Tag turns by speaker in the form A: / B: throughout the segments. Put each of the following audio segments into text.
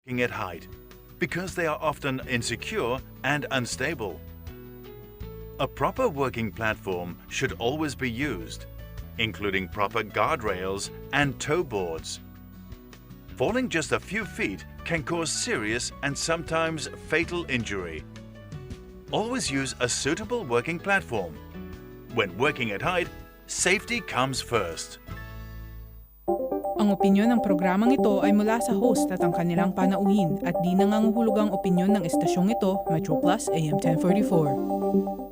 A: working at height because they are often insecure and unstable. A proper working platform should always be used, including proper guardrails and toe boards. Falling just a few feet can cause serious and sometimes fatal injury. Always use a suitable working platform. When working at height, safety comes first.
B: Ang opinyon ng programang ito ay mula sa host at ang kanilang panauhin at di nangangahulugang opinyon ng estasyong ito, Metro Plus AM 1044.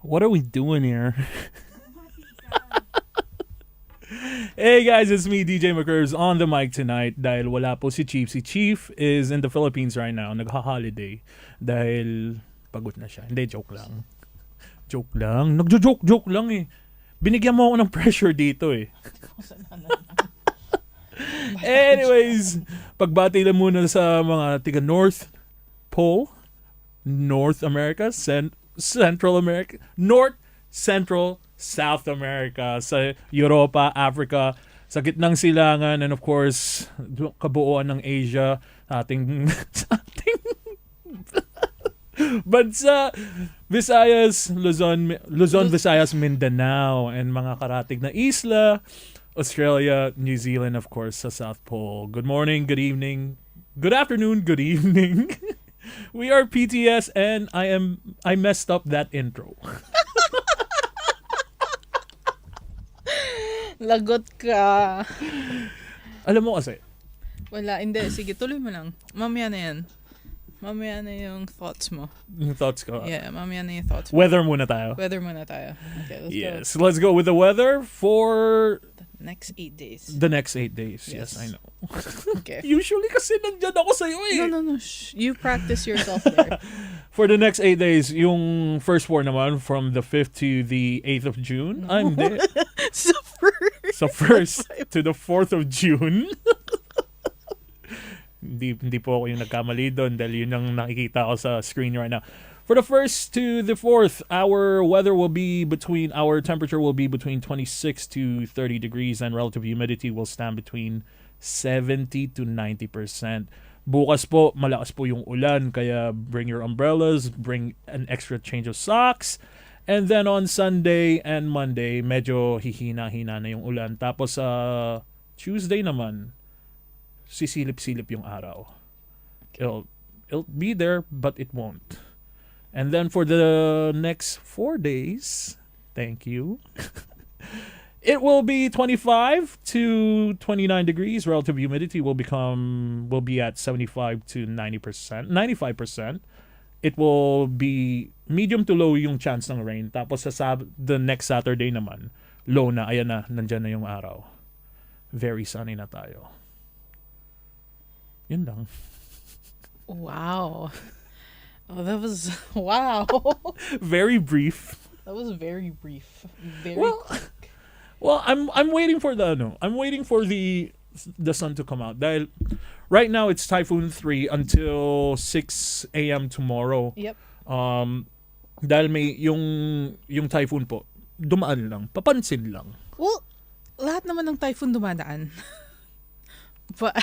C: What are we doing here? Hey guys, it's me, DJ McCurves, on the mic tonight. Dahil wala po si Chief. Si Chief is in the Philippines right now. Nagha-holiday. Dahil pagod na siya. Hindi, joke lang. Joke lang. Nagjo-joke lang eh. Binigyan mo ako ng pressure dito eh. Anyways, pagbati lang muna sa mga tiga North Pole, North America, Central America, North, Central, South America, sa Europa, Africa, sa gitnang silangan, and of course, kabuuan ng Asia, ating bansa, Visayas, Luzon, Visayas, Mindanao, and mga karatig na isla, Australia, New Zealand, of course, sa South Pole. Good morning, good evening, good afternoon, good evening. We are PTS and I messed up that intro.
B: Lagot ka.
C: Alam mo kasi.
B: Wala, hindi. Sige, tuloy mo lang. Mamaya na yan. Mamaya na yung thoughts mo.
C: Yung thoughts ko.
B: Yeah, mamaya na yung thoughts mo.
C: Weather muna tayo.
B: Weather muna tayo. Okay, let's go.
C: Yes, let's go with the weather for
B: Next 8 days.
C: the next 8 days. Yes, I know.
B: Okay.
C: Usually kasi nandyan ako sa'yo eh.
B: No. You practice yourself there.
C: For the next 8 days, yung first 4 naman, from the 5th to the 8th of June. I'm there.
B: So first.
C: So 1st to the 4th of June. Hindi po ako yung nagkamali doon dahil yun ang nakikita ko sa screen right now. For the 1st to the 4th, our temperature will be between 26 to 30 degrees and relative humidity will stand between 70 to 90%. Bukas po, malakas po yung ulan, kaya bring your umbrellas, bring an extra change of socks. And then on Sunday and Monday, medyo hihina-hina na yung ulan. Tapos sa Tuesday naman, sisilip-silip yung araw. It'll be there, but it won't. And then for the next 4 days, thank you, it will be 25 to 29 degrees. Relative humidity will be at 75 to 90%, 95%. It will be medium to low yung chance ng rain. Tapos sa the next Saturday naman, low na, ayan na, nandyan na yung araw. Very sunny na tayo. Yun lang.
B: Wow. Oh, that was wow.
C: Very brief.
B: That was very brief. Very quick.
C: Well, I'm waiting for the sun to come out. Dahil right now it's Typhoon 3 until 6 a.m. tomorrow.
B: Yep.
C: Dahil may yung typhoon po, dumaan lang, papansin lang.
B: Well, lahat naman ng typhoon dumadaan. But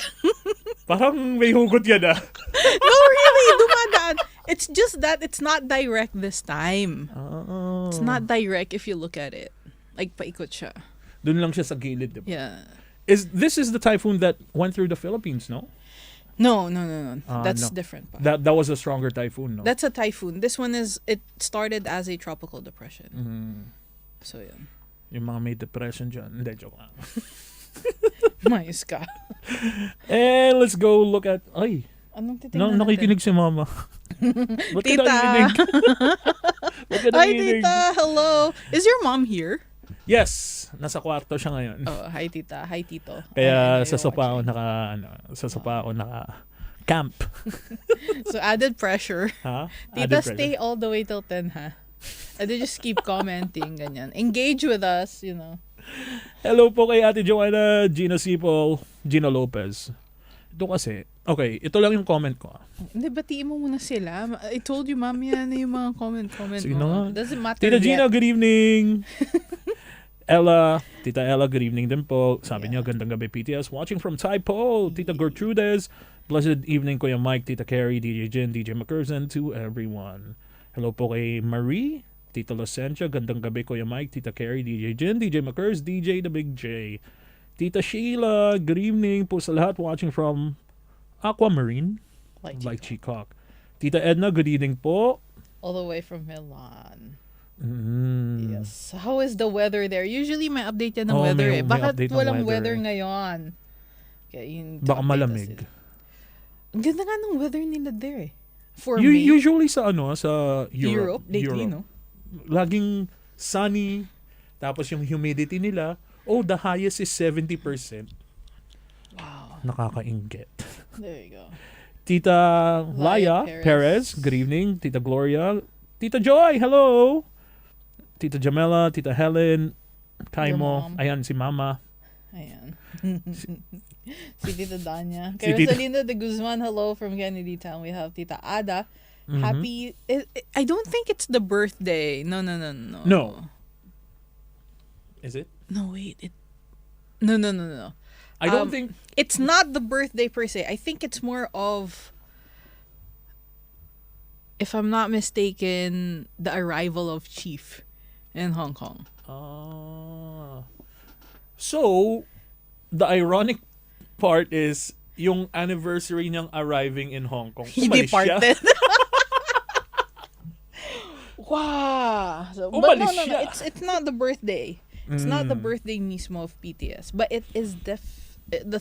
C: Parang may hugot yan ah.
B: no, really, dumadaan. It's just that it's not direct this time.
C: Oh.
B: It's not direct if you look at it. Like, paikot siya.
C: Doon lang siya sa gilid, diba?
B: Yeah.
C: This is the typhoon that went through the Philippines, no?
B: No. That's
C: no.
B: different.
C: That was a stronger typhoon, no?
B: That's a typhoon. This one it started as a tropical depression.
C: Mm.
B: So, yun.
C: Yung mga may depression dyan. Hindi, joke lang.
B: Mais ka.
C: And let's go look at... Ay,
B: Anong titignan
C: nakikinig si mama. Ba't ka
B: Tita!
C: nakikinig? Ba't ka
B: Hi,
C: nakikinig?
B: Tita! Hello! Is your mom here?
C: Yes! Nasa kwarto siya ngayon.
B: Oh, hi, Tita. Hi, Tito.
C: Kaya
B: Hi,
C: sa sopa ako
B: watching.
C: naka camp.
B: So, added pressure.
C: Ha?
B: Tita,
C: Added
B: stay
C: pressure.
B: all the way till 10, ha? And then just keep commenting, ganyan. Engage with us, you know.
C: Hello po kay Ate Joanna, Gina Sipol, Gina Lopez. Ito kasi, okay, ito lang yung comment ko.
B: Hindi, batiin mo muna sila. I told you, mamaya na yung mga comment
C: Sige
B: mo.
C: na nga.
B: Doesn't matter
C: Tita
B: yet.
C: Gina, good evening. Tita Ella, good evening din po. Sabi niya, gandang gabi PTS. Watching from Taipo. Tita Gertrudes, blessed evening Kuya Mike, Tita Carrie, DJ Jin, DJ McCurson, to everyone. Hello po kay Marie, Tita Locentia, gandang gabi Kuya Mike, Tita Carrie, DJ Jin, DJ McCurs, DJ The Big J. Tita Sheila, good evening po sa lahat watching from Aquamarine, like Chikok. Tita Edna, good evening po.
B: All the way from Milan.
C: Mm.
B: Yes. How is the weather there? Usually may update yan ng
C: Oh,
B: weather
C: may
B: Bakit
C: update ng
B: walang
C: weather.
B: weather ngayon? Kaya yun,
C: Baka
B: update
C: malamig.
B: us. Ang ganda nga ng weather nila there eh. For May,
C: Usually sa sa
B: Europe, lately, no?
C: Laging sunny, tapos yung humidity nila, the highest is 70%.
B: Wow.
C: Nakakainggit.
B: There you go.
C: Tita Laya Perez, good evening. Tita Gloria. Tita Joy, hello. Tita Jamela, Tita Helen, Kaimo.
B: mom.
C: Ayan, si Mama.
B: Ayan. Si Tita Danya.
C: Si Tita-
B: Rosalinda de Guzman, hello from Kennedy Town. We have Tita Ada.
C: Mhm.
B: Happy... I don't think it's the birthday. No.
C: No. Is it?
B: No, wait. No.
C: I don't think...
B: It's not the birthday per se. I think it's more of, if I'm not mistaken, the arrival of Chief in Hong Kong.
C: So, the ironic part is, yung anniversary niyang arriving in Hong Kong,
B: He
C: umalis siya.
B: departed. Wow. So, but
C: Umalis
B: no.
C: siya.
B: It's not the birthday. It's not the birthday mismo of BTS, but it is the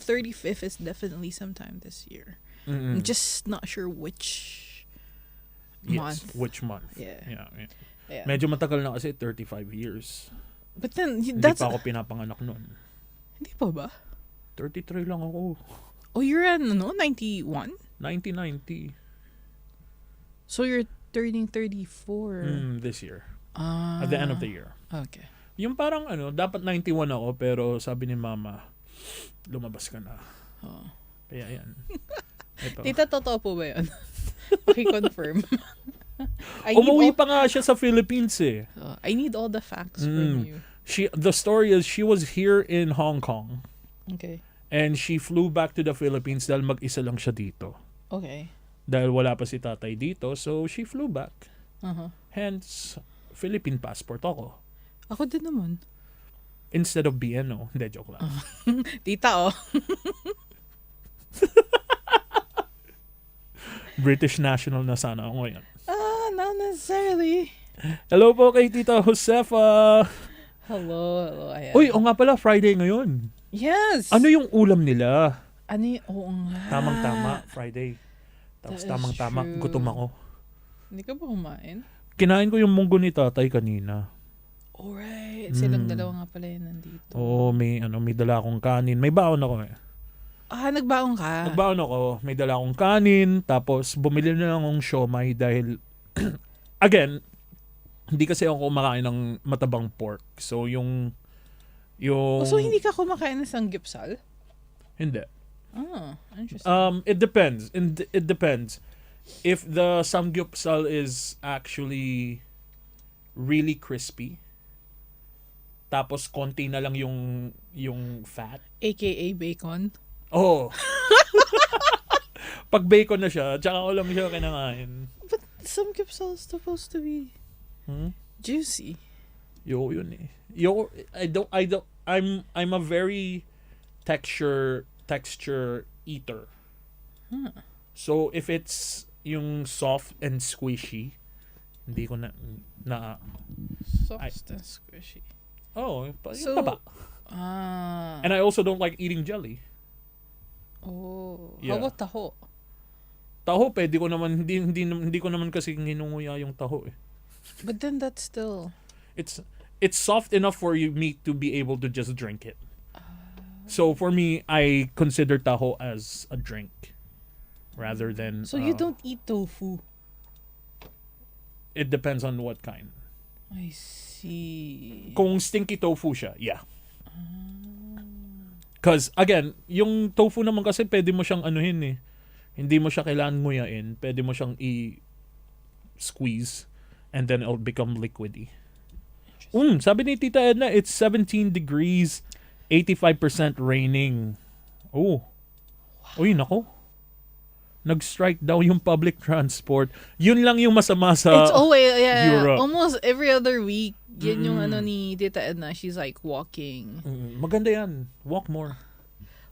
B: 35th is definitely sometime this year. I'm just not sure which month.
C: Which month.
B: Yeah. Yeah.
C: Medyo matagal na kasi, 35 years.
B: But then
C: Hindi
B: that's
C: pa ako pinapanganak noon.
B: Hindi pa ba?
C: 33 lang ako.
B: Oh, you're at 91?
C: 1990.
B: So you're turning 34.
C: This year. At the end of the year.
B: Okay.
C: Yung parang dapat 91 ako, pero sabi ni Mama, lumabas ka na.
B: Oh.
C: Kaya yan. Ito.
B: Tita, totoo po ba yun? Paki-confirm.
C: Umuwi pa nga siya sa Philippines eh.
B: I need all the facts from you.
C: The story is, she was here in Hong Kong.
B: Okay.
C: And she flew back to the Philippines dahil mag-isa lang siya dito.
B: Okay.
C: Dahil wala pa si tatay dito, so she flew back.
B: Uh-huh.
C: Hence, Philippine passport ako.
B: Ako din naman.
C: Instead of BNO. Hindi, joke lang.
B: Tita, oh.
C: British national na sana ako ngayon.
B: Not necessarily.
C: Hello po kay Tita Josefa.
B: Hello. Ayan.
C: Uy, nga pala, Friday ngayon.
B: Yes.
C: Ano yung ulam nila?
B: Ano yung, oo nga.
C: Tamang-tama, Friday. Tapos
B: That is
C: tamang-tama,
B: true.
C: gutom ako.
B: Hindi ka ba kumain?
C: Kinain ko yung munggo ni tatay kanina.
B: Alright. Silang dalawa nga pala yun nandito.
C: Oo, may dala akong kanin. May baon ako eh.
B: Nagbaon ka?
C: Nagbaon ako, may dala akong kanin, tapos bumili na lang akong siomay dahil, again, hindi kasi ako kumakain ng matabang pork. So, yung
B: so, hindi ka kumakain ng sanggipsal?
C: Hindi.
B: Interesting.
C: It depends. It depends. If the samgyeopsal is actually really crispy, tapos konti na lang yung fat.
B: AKA bacon?
C: Oh. Pag bacon na siya, tsaka ko lang siya kinakain.
B: But samgyeopsal is supposed to be juicy.
C: Yun eh. I'm a very texture eater. So if it's yung soft and squishy, Hindi ko na
B: Soft and squishy.
C: yung
B: So-
C: taba. And I also don't like eating jelly.
B: Oh.
C: Yeah.
B: How about taho?
C: Taho, pwede ko naman, hindi ko naman kasi nginunguya yung taho eh.
B: But then that's still...
C: It's soft enough for me to be able to just drink it. So for me, I consider taho as a drink rather than...
B: So you don't eat tofu?
C: It depends on what kind.
B: I see.
C: Kung stinky tofu siya, yeah. Because again, yung tofu naman kasi pwede mo siyang anuhin eh. Hindi mo siya kailangan nguyain. Pwede mo siyang i-squeeze and then it'll become liquidy. Sabi ni Tita Edna, it's 17 degrees, 85% raining. Oh. Uy, nako. Nag-strike daw yung public transport. Yun lang yung masama sa
B: It's always,
C: Europe.
B: almost every other week, yan yung ano ni Tita Edna, she's like walking.
C: Maganda yan. Walk more.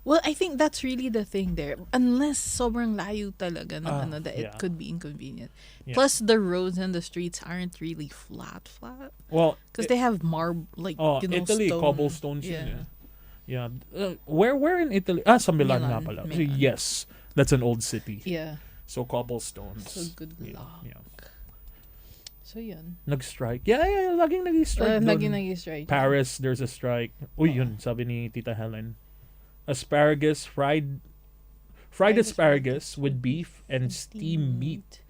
B: Well, I think that's really the thing there. Unless sobrang layo talaga ng that
C: yeah.
B: it could be inconvenient.
C: Yeah.
B: Plus, the roads and the streets aren't really flat.
C: Well,
B: Because they have
C: Italy,
B: stone.
C: cobblestones
B: Yeah.
C: yun. Yeah. Where in Italy? Sa Milan nga
B: Milan,
C: pala.
B: Milan.
C: Yes. That's an old city.
B: Yeah.
C: So cobblestones.
B: So good luck.
C: Yeah.
B: So yun.
C: Nag-strike. Yeah, laging nag-strike doon.
B: Laging nag-strike.
C: Paris, there's a strike. Uy, yun, sabi ni Tita Helen. Asparagus, fried asparagus with beef and steamed meat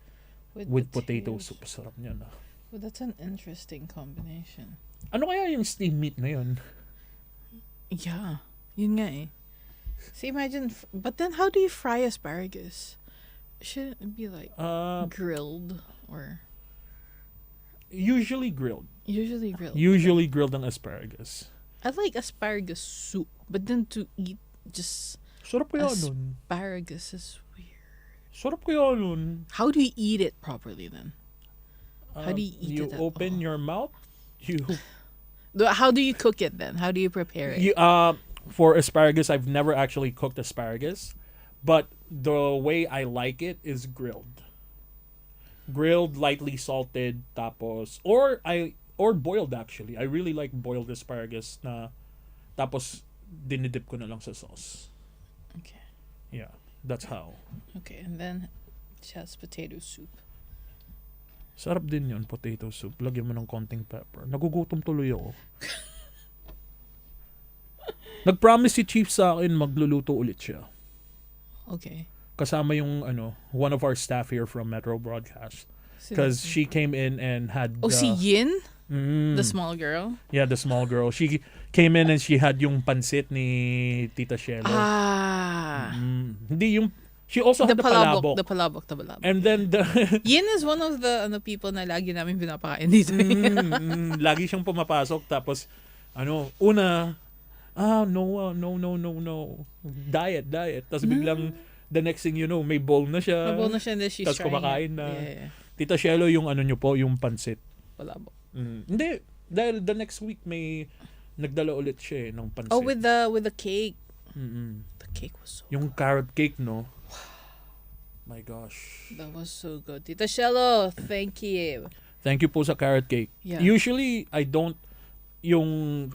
C: with potato soup. Sarap niya na.
B: Well, that's an interesting combination.
C: Ano kaya yung steamed meat na yun?
B: Yeah. Yun nga eh. So imagine, but then how do you fry asparagus? Shouldn't it be like grilled or...
C: Usually grilled.
B: Usually grilled.
C: Usually grilled ang asparagus.
B: I like asparagus soup, but then to eat just
C: Sarap kaya nun.
B: asparagus is weird.
C: Sarap kaya nun.
B: How do you eat it properly then? How do you eat it?
C: You open your mouth.
B: How do you cook it then? How do you prepare it?
C: For asparagus, I've never actually cooked asparagus, but the way I like it is grilled. Grilled, lightly salted, tapos or boiled actually. I really like boiled asparagus na tapos dinidip ko na lang sa sauce.
B: Okay.
C: Yeah, that's how.
B: Okay, and then it has potato soup.
C: Sarap din yun, potato soup. Lagyan mo ng konting pepper. Nagugutom tuloy ako. Nag-promise si Chief sa akin magluluto ulit siya.
B: Okay.
C: Kasama yung one of our staff here from Metro Broadcast. Because she came in and had...
B: si Yin? The small girl?
C: Yeah, the small girl. She came in and she had yung pansit ni Tita Shelo. Hindi yung... She also had the palabok.
B: The palabok.
C: And then the...
B: Yin is one of the people na lagi namin pinapakain dito.
C: Lagi siyang pumapasok tapos una... no. Diet. Tapos biglang the next thing you know, may bowl na siya.
B: May bowl na siya and then she's
C: tapos
B: trying
C: kumakain na.
B: Yeah.
C: Tita Shelo, yung niyo po, yung pansit.
B: Palabok.
C: Hindi. Dahil the next week may nagdala ulit siya ng pansit.
B: Oh, with the cake. The cake was so
C: yung carrot cake, no? My gosh.
B: That was so good. Tita Shelo, thank you.
C: Thank you po sa carrot cake.
B: Yeah.
C: Usually, yung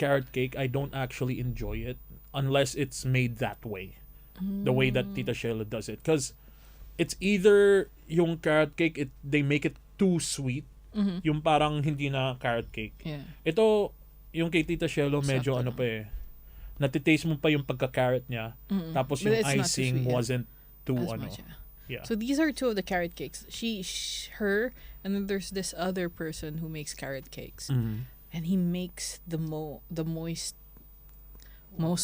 C: carrot cake, I don't actually enjoy it unless it's made that way. The way that Tita Shelo does it. Because it's either yung carrot cake, they make it too sweet. Yung parang hindi na carrot cake.
B: Yeah.
C: Ito, yung kay Tita Shelo, medyo
B: Sakto
C: pa eh. Natitaste mo pa yung pagka-carrot niya. Tapos
B: But
C: yung
B: it's not too
C: icing
B: sweet, yeah.
C: wasn't too
B: As much,
C: Yeah.
B: So these are two of the carrot cakes. Her, and then there's this other person who makes carrot cakes. And he makes the most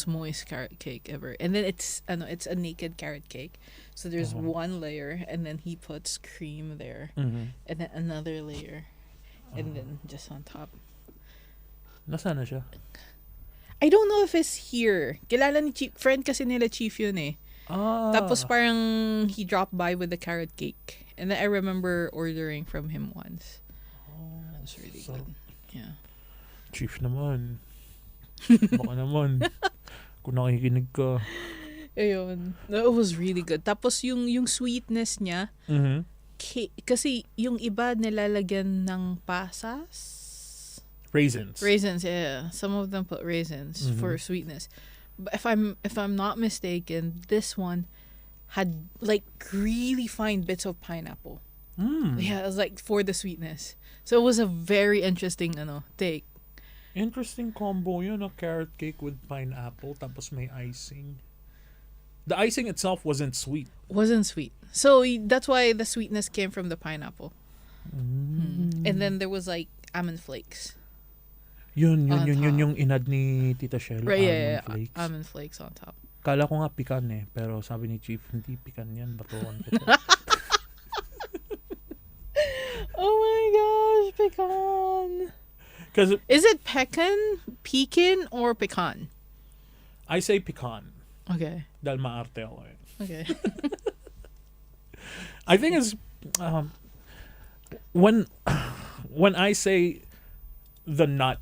B: moist carrot cake ever. And then it's a naked carrot cake. So there's one layer and then he puts cream there. And then another layer. And then just on top.
C: Nasaan na siya?
B: I don't know if it's here. Kilala ni Chief. Friend kasi nila Chief yun eh. Tapos parang he dropped by with the carrot cake. And then I remember ordering from him once. That's really good. Yeah.
C: Chief naman. Baka naman. Kung nakikinig ka.
B: Ayun. No, it was really good. Tapos yung sweetness niya, cake, kasi yung iba nilalagyan ng pasas.
C: Raisins.
B: Raisins, yeah. Some of them put raisins for sweetness. But if I'm not mistaken, this one had like really fine bits of pineapple. Yeah, it was like for the sweetness. So it was a very interesting take.
C: Interesting combo yun, a carrot cake with pineapple tapos may icing. The icing itself wasn't sweet.
B: Wasn't sweet. So that's why the sweetness came from the pineapple. And then there was like almond flakes.
C: Yun
B: On top.
C: yung inad ni Tita Shell.
B: Right,
C: Almond
B: yeah.
C: flakes.
B: Almond flakes on top.
C: Kala ko nga pikan eh, pero sabi ni Chief, hindi pikan yan, batuan kita.
B: Oh my gosh, pecan.
C: Because
B: Is it pecan or pecan?
C: I say pecan,
B: Okay.
C: dahil maarte ako eh.
B: Okay.
C: I think it's, when I say the nut,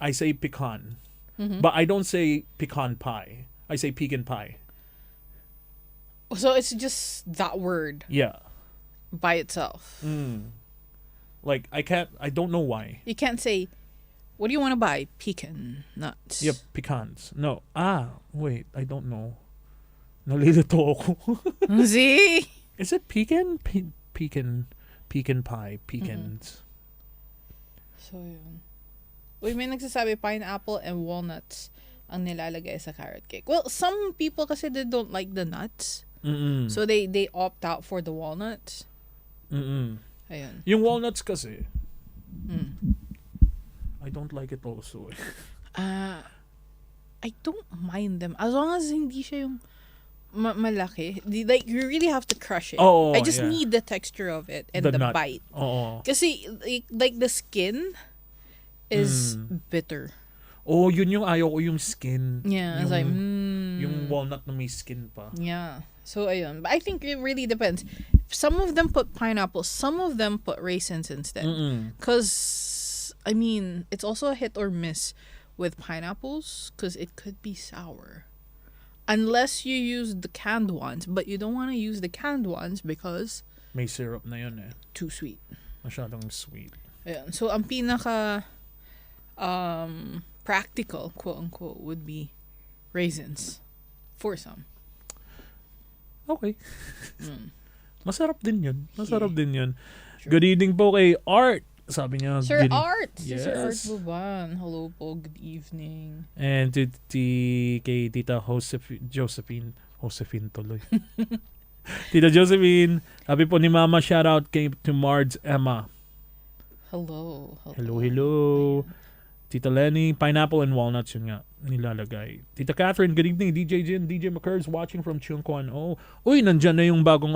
C: I say pecan, but I don't say pecan pie. I say pecan pie.
B: So it's just that word
C: Yeah.
B: by itself.
C: Like, I don't know why.
B: You can't say, what do you want to buy? Pecan nuts.
C: Yeah, pecans. No. Wait, I don't know. Nalilito ako.
B: See?
C: Is it pecan? Pecan pie. Pecans.
B: So, yun. Uy, may nagsasabi pineapple and walnuts ang nilalagay sa carrot cake. Well, some people kasi they don't like the nuts. So they opt out for the walnuts. Ayun.
C: Yung walnuts kasi, I don't like it also.
B: I don't mind them as long as hindi siya yung malaki. Like, you really have to crush it.
C: Oh,
B: I just
C: yeah.
B: need the texture of it and
C: The
B: the
C: nut.
B: bite.
C: Oo.
B: Kasi, like the skin is bitter.
C: Oh, yun yung ayaw ko, yung skin.
B: Yeah, it's like,
C: Yung walnut na may skin pa.
B: yeah. So, ayun. But I think it really depends. Some of them put pineapple. Some of them put raisins instead. Because, I mean, it's also a hit or miss with pineapples because it could be sour. Unless you use the canned ones. But you don't want to use the canned ones because
C: May syrup na yun eh.
B: too sweet.
C: Masyadong sweet.
B: Ayun. So, ang pinaka practical, quote-unquote, would be raisins. For some.
C: Okay. Masarap din yun. Masarap din yun. Good evening po kay Art. Sabi niya.
B: Sir Art.
C: Yes.
B: Sir Art Buban. Hello po. Good evening.
C: And kay Tita Josephine tuloy. Tita Josephine. Sabi po ni Mama, shout out to Mards Emma.
B: Hello.
C: Hello. Tita Lenny, pineapple and walnuts yun nga nilalagay. Tita Catherine, good evening. DJ Jin, DJ McCurds watching from Chungkwan. Oh, uy, nandyan na yung bagong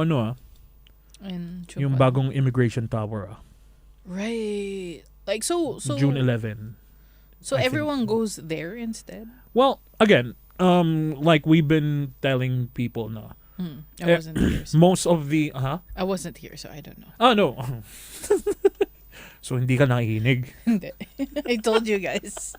B: And
C: yung bagong immigration tower
B: Right. Like, so
C: June 11.
B: So
C: I
B: everyone
C: think.
B: goes there instead?
C: Well, again, like we've been telling people na.
B: I wasn't here. So
C: Most of the,
B: I wasn't here, so I don't know.
C: Oh, no. So, hindi ka nakikinig.
B: Hindi. I told you guys.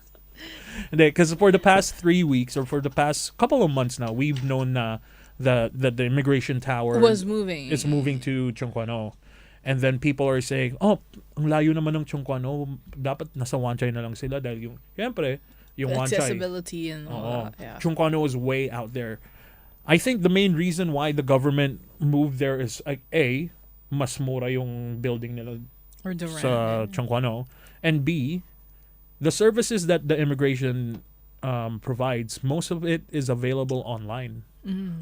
C: Because for the past 3 weeks or for the past couple of months now, we've known na the immigration tower
B: Was moving.
C: is moving to Chungkwano. And then people are saying, oh, ang layo naman ng Chungkwano, dapat nasa Wanchay na lang sila dahil yung, siyempre, yung Wanchay.
B: Accessibility and all that. Yeah.
C: Chungkwano is way out there. I think the main reason why the government moved there is, like, A, mas mura yung building nila
B: Or the
C: sa Chungkwano. And B, the services that the immigration provides, most of it is available online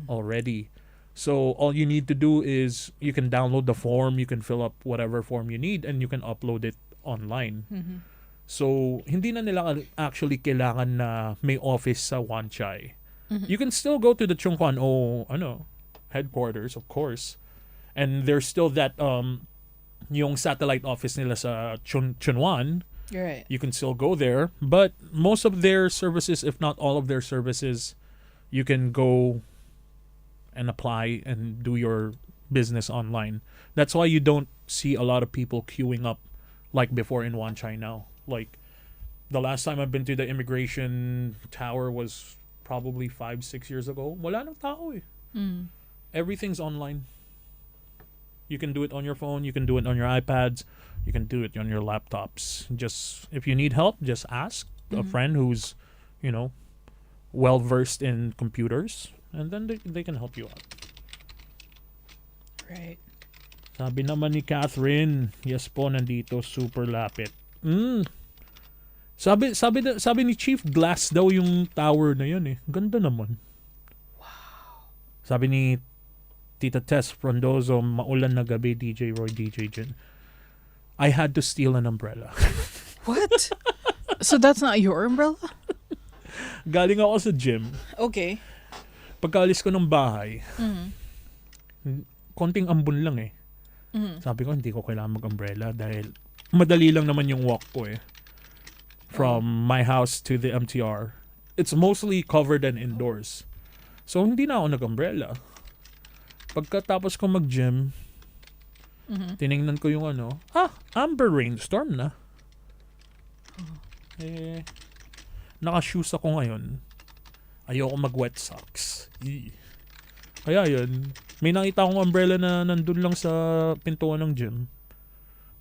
C: already. So all you need to do is you can download the form, you can fill up whatever form you need, and you can upload it online. So hindi na nila actually kailangan na may office sa Wanchay. You can still go to the Chungkwan headquarters, of course. And there's still that yung satellite office nila sa Chunwan.
B: You're right.
C: You can still go there, but most of their services, if not all of their services, you can go and apply and do your business online. That's why you don't see a lot of people queuing up like before in Wanchay now. Like the last time I've been to the immigration tower was probably 5-6 years ago. Wala nang tao eh. Everything's online. You can do it on your phone. You can do it on your iPads. You can do it on your laptops. Just if you need help, just ask a friend who's, well versed in computers, and then they can help you out.
B: Right.
C: Sabi naman ni Catherine, yes po, nandito, super lapit. Sabi ni Chief, glass daw yung tower na yan eh. Ganda naman.
B: Wow.
C: Sabi ni Tita Tess Frondozo, maulan na gabi, DJ Roy, DJ Jen. I had to steal an umbrella.
B: What? So that's not your umbrella?
C: Galing ako sa gym.
B: Okay.
C: Pagkaalis ko ng bahay, konting ambon lang eh. Sabi ko, hindi ko kailangan mag-umbrella dahil madali lang naman yung walk ko eh. From my house to the MTR. It's mostly covered and indoors. So, hindi na ako nag-umbrella. Pagkatapos ko mag-gym, tiningnan ko yung amber rainstorm na. Naka-shoes ako ngayon. Ayoko mag-wet socks. Kaya yun, may nakita akong umbrella na nandun lang sa pintuan ng gym.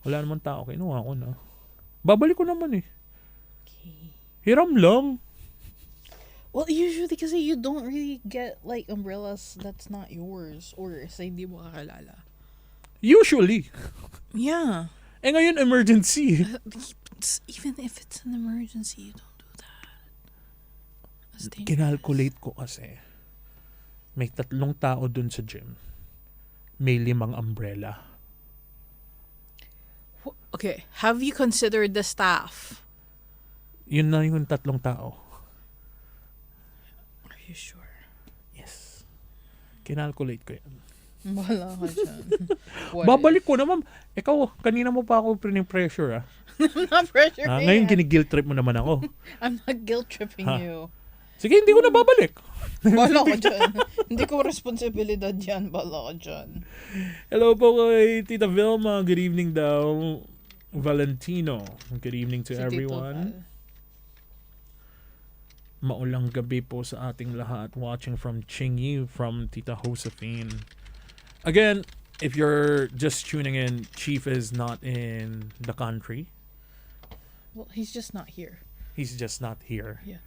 C: Wala naman tao. Kinuha ko na. Babalik ko naman eh.
B: Okay.
C: Hiram lang.
B: Well, usually kasi you don't really get like umbrellas that's not yours or sa hindi mo kakilala.
C: Usually.
B: Yeah.
C: Eh ngayon, emergency.
B: Even if it's an emergency, you don't do that.
C: Kinalculate ko kasi. May 3 tao dun sa gym. May 5 umbrella.
B: Okay, have you considered the staff?
C: Yun na yung 3 tao.
B: Are you sure?
C: Yes. Kinalculate ko yan.
B: Wala ka dyan.
C: Babalik ko naman. Ikaw, kanina mo pa ako pressure ah.
B: I'm not pressuring
C: Ngayon guilt trip mo naman ako.
B: I'm not guilt tripping you.
C: Sige, hindi ko na babalik.
B: Bala ka dyan. Hindi ko responsibilidad yan. Bala ka dyan.
C: Hello po kay Tita Vilma. Good evening daw. Valentino. Good evening to everyone. Maulang gabi po sa ating lahat. Watching from Chingy from Tita Josephine. Again, if you're just tuning in, Chief is not in the country.
B: Well, he's just not here.
C: He's just not here.
B: Yeah.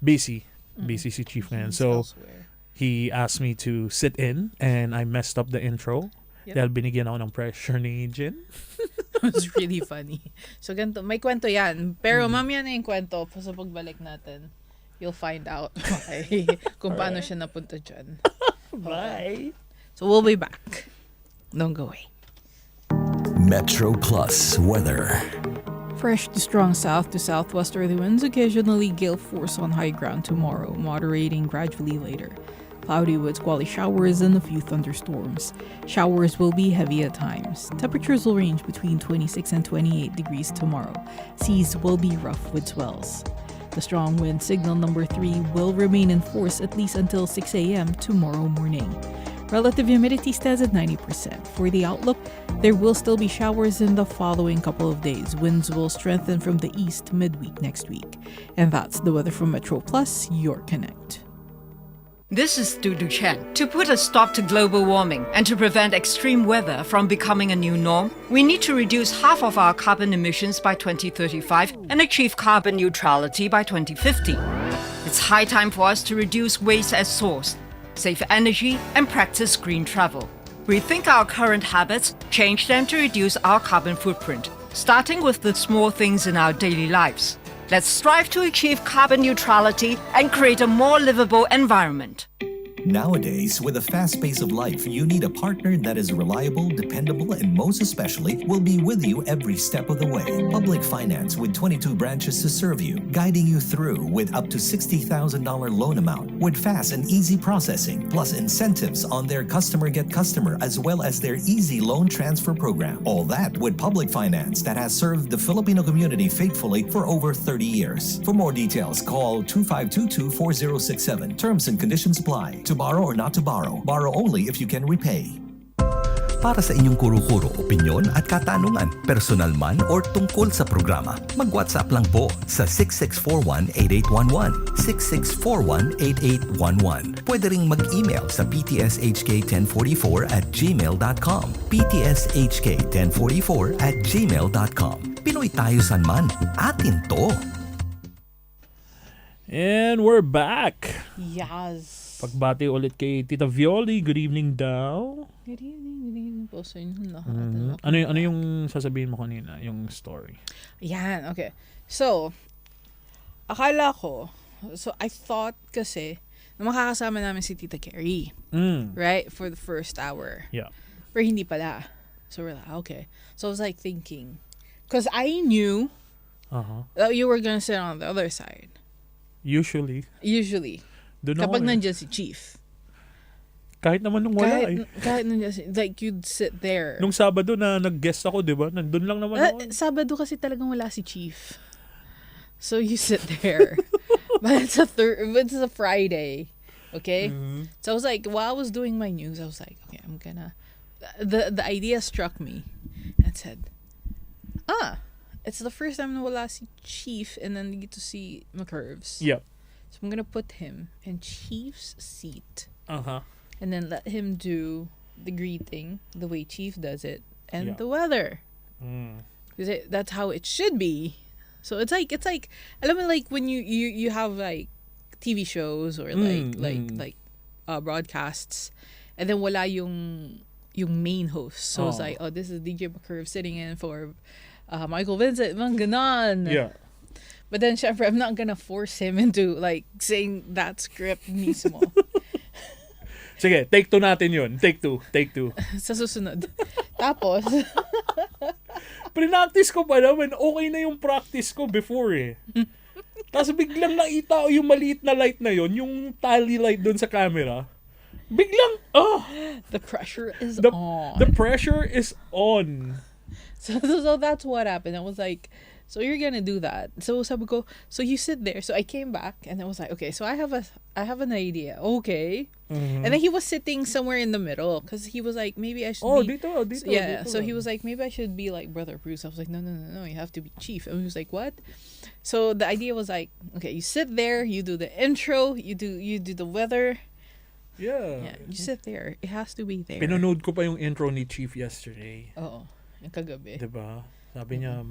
C: Busy si Chief man. So
B: elsewhere.
C: he asked me to sit in and I messed up the intro.
B: Yep.
C: Dahil binigyan ako ng pressure ni Jen.
B: It was really funny. So ganito, may kwento yan. Pero mamaya na yung kwento sa pagbalik natin. You'll find out why. Kung paano siya napunta dyan.
C: Bye.
B: So we'll be back. Don't go away.
D: Metro Plus weather.
B: Fresh to strong south to southwesterly winds, occasionally gale force on high ground tomorrow, moderating gradually later. Cloudy with squally showers and a few thunderstorms. Showers will be heavy at times. Temperatures will range between 26 and 28 degrees tomorrow. Seas will be rough with swells. The strong wind signal number 3 will remain in force at least until 6 a.m. tomorrow morning. Relative humidity stands at 90%. For the outlook, there will still be showers in the following couple of days. Winds will strengthen from the east midweek next week. And that's the weather from Metro Plus, your connect.
E: This is Dudu Chen. To put a stop to global warming and to prevent extreme weather from becoming a new norm, we need to reduce half of our carbon emissions by 2035 and achieve carbon neutrality by 2050. It's high time for us to reduce waste at source, save energy, and practice green travel. Rethink our current habits, change them to reduce our carbon footprint, starting with the small things in our daily lives. Let's strive to achieve carbon neutrality and create a more livable environment.
D: Nowadays, with the fast pace of life, you need a partner that is reliable, dependable, and most especially will be with you every step of the way. Public Finance with 22 branches to serve you, guiding you through with up to $60,000 loan amount with fast and easy processing, plus incentives on their customer get customer as well as their easy loan transfer program. All that with Public Finance that has served the Filipino community faithfully for over 30 years. For more details, call 2522-4067. Terms and conditions apply. To borrow or not to borrow. Borrow only if you can repay. Para sa inyong kuro-kuro, opinyon at katanungan, personal man or tungkol sa programa, mag-WhatsApp lang po sa 6641-8811, 6641-8811. Pwede ring mag-email sa ptshk1044@gmail.com, ptshk1044@gmail.com. Pinoy Tayo Sanman, atin to!
C: And we're back.
B: Yes.
C: Pagbati ulit kay Tita Violi. Good evening daw.
B: Good evening po sa inyo lahat.
C: Ano yung sasabihin mo kanina? Yung story.
B: Yan, okay. So, akala ko, I thought kasi, na makakasama namin si Tita Carrie. Right? For the first hour.
C: Yeah.
B: Pero hindi pala. So we're like, okay. So I was like thinking, because I knew that you were gonna sit on the other side.
C: Usually. Doon
B: Kapag
C: ako,
B: nandiyan si Chief.
C: Kahit naman nung wala
B: Kahit nandiyan si, like you'd sit there.
C: Nung Sabado na nag-guest ako, di ba? Nandun lang naman ako.
B: Sabado kasi talagang wala si Chief. So you sit there. But it's a Friday. Okay? So I was like, while I was doing my news, I was like, okay, I'm gonna... The idea struck me. And said, it's the first time na wala si Chief and then you get to see McCurves.
C: Yep.
B: So I'm gonna put him in Chief's seat.
C: Uh-huh.
B: And then let him do the greeting the way Chief does it and the weather. Because that's how it should be. So it's like alam mo, like when you have like TV shows or like broadcasts and then wala yung main host. So it's like, this is DJ McCurve sitting in for Michael Vincent, mga ganon.
C: Yeah.
B: But then, syempre, I'm not gonna force him into, like, saying that script mismo.
C: Sige, take 2 natin yun. Take two.
B: Sa susunod. Tapos,
C: Practice ko pa naman. Okay na yung practice ko before eh. Tapos biglang nakita ko yung maliit na light na yon, yung tally light doon sa camera. Biglang,
B: the pressure is on.
C: The pressure is on.
B: So that's what happened. I was like, so you're gonna do that. So sabi ko, so you sit there. So I came back and I was like, okay, so I have an idea. Okay. And then he was sitting somewhere in the middle because he was like, maybe I should be...
C: dito.
B: Yeah,
C: dito.
B: so he was like, maybe I should be like Brother Bruce. I was like, no, you have to be Chief. And he was like, what? So the idea was like, okay, you sit there, you do the intro, you do the weather.
C: Yeah.
B: Yeah, you sit there. It has to be there.
C: Pinanood ko pa yung intro ni Chief yesterday.
B: Oo, yung kagabi.
C: Diba? Sabi niya,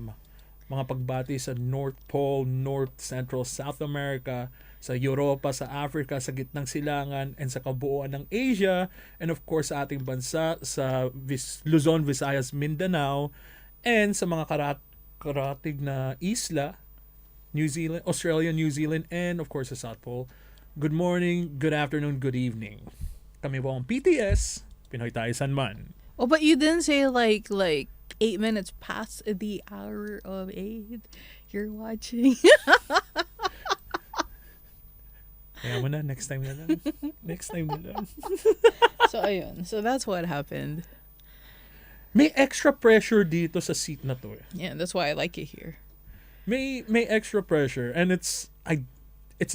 C: mga pagbati sa North Pole, North Central South America, sa Europa, sa Africa, sa gitnang silangan, and sa kabuuan ng Asia, and of course sa ating bansa, sa Luzon, Visayas, Mindanao, and sa mga karatig na isla, New Zealand, Australia, New Zealand, and of course sa South Pole. Good morning, good afternoon, good evening. Kami po ang PTS, PinoyTayoSanman.
B: Oh, but you didn't say like 8 minutes past the hour of 8. You're watching.
C: Kaya mo na, next time na lang.
B: So, ayun. So, that's what happened.
C: May extra pressure dito sa seat na to eh.
B: Yeah, that's why I like it here.
C: May extra pressure, and it's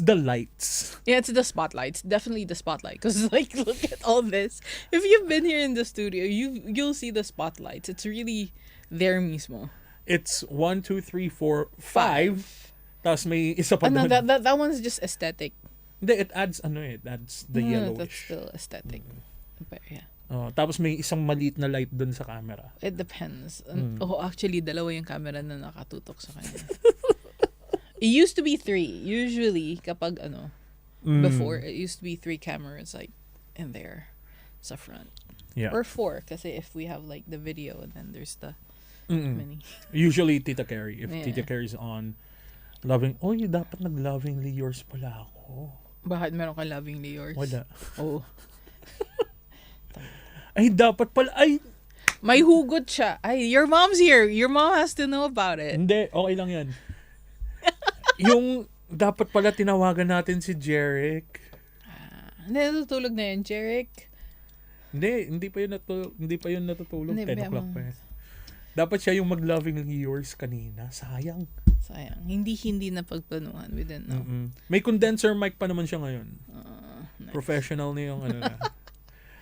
C: the lights.
B: Yeah, it's the spotlights. Definitely the spotlight. Because, like, look at all this. If you've been here in the studio, you'll see the spotlights. It's really there mismo.
C: It's 1, 2, 3, 4, 5. Tapos may isa pa
B: No,
C: doon.
B: that one's just aesthetic.
C: Hindi, it adds the
B: No,
C: yellowish.
B: that's still aesthetic. But yeah.
C: Tapos may isang maliit na light doon sa camera.
B: It depends. Oh, actually, dalawa yung camera na nakatutok sa kanya. It used to be 3. Usually, kapag before, it used to be 3 cameras like in there sa front.
C: Yeah.
B: Or 4 kasi if we have like the video and then there's the mini.
C: Usually, Tita Carrie. If
B: Yeah.
C: Tita Carrie's on, dapat nag-lovingly yours pala ako.
B: Bakit meron ka lovingly yours?
C: Wala.
B: Oh.
C: Ay, dapat pala. Ay,
B: May hugot siya. Ay, your mom's here. Your mom has to know about it.
C: hindi. Okay lang yan. Yung dapat pala tinawagan natin si Jeric.
B: Hindi, natutulog na yun, Jeric.
C: Hindi pa yun natutulog.
B: Hindi,
C: 10 o'clock pa eh. Dapat siya yung mag-lovingly yours kanina. Sayang.
B: Hindi na pagplanuhan. We didn't know.
C: May condenser mic pa naman siya ngayon.
B: Nice.
C: Professional na yung na.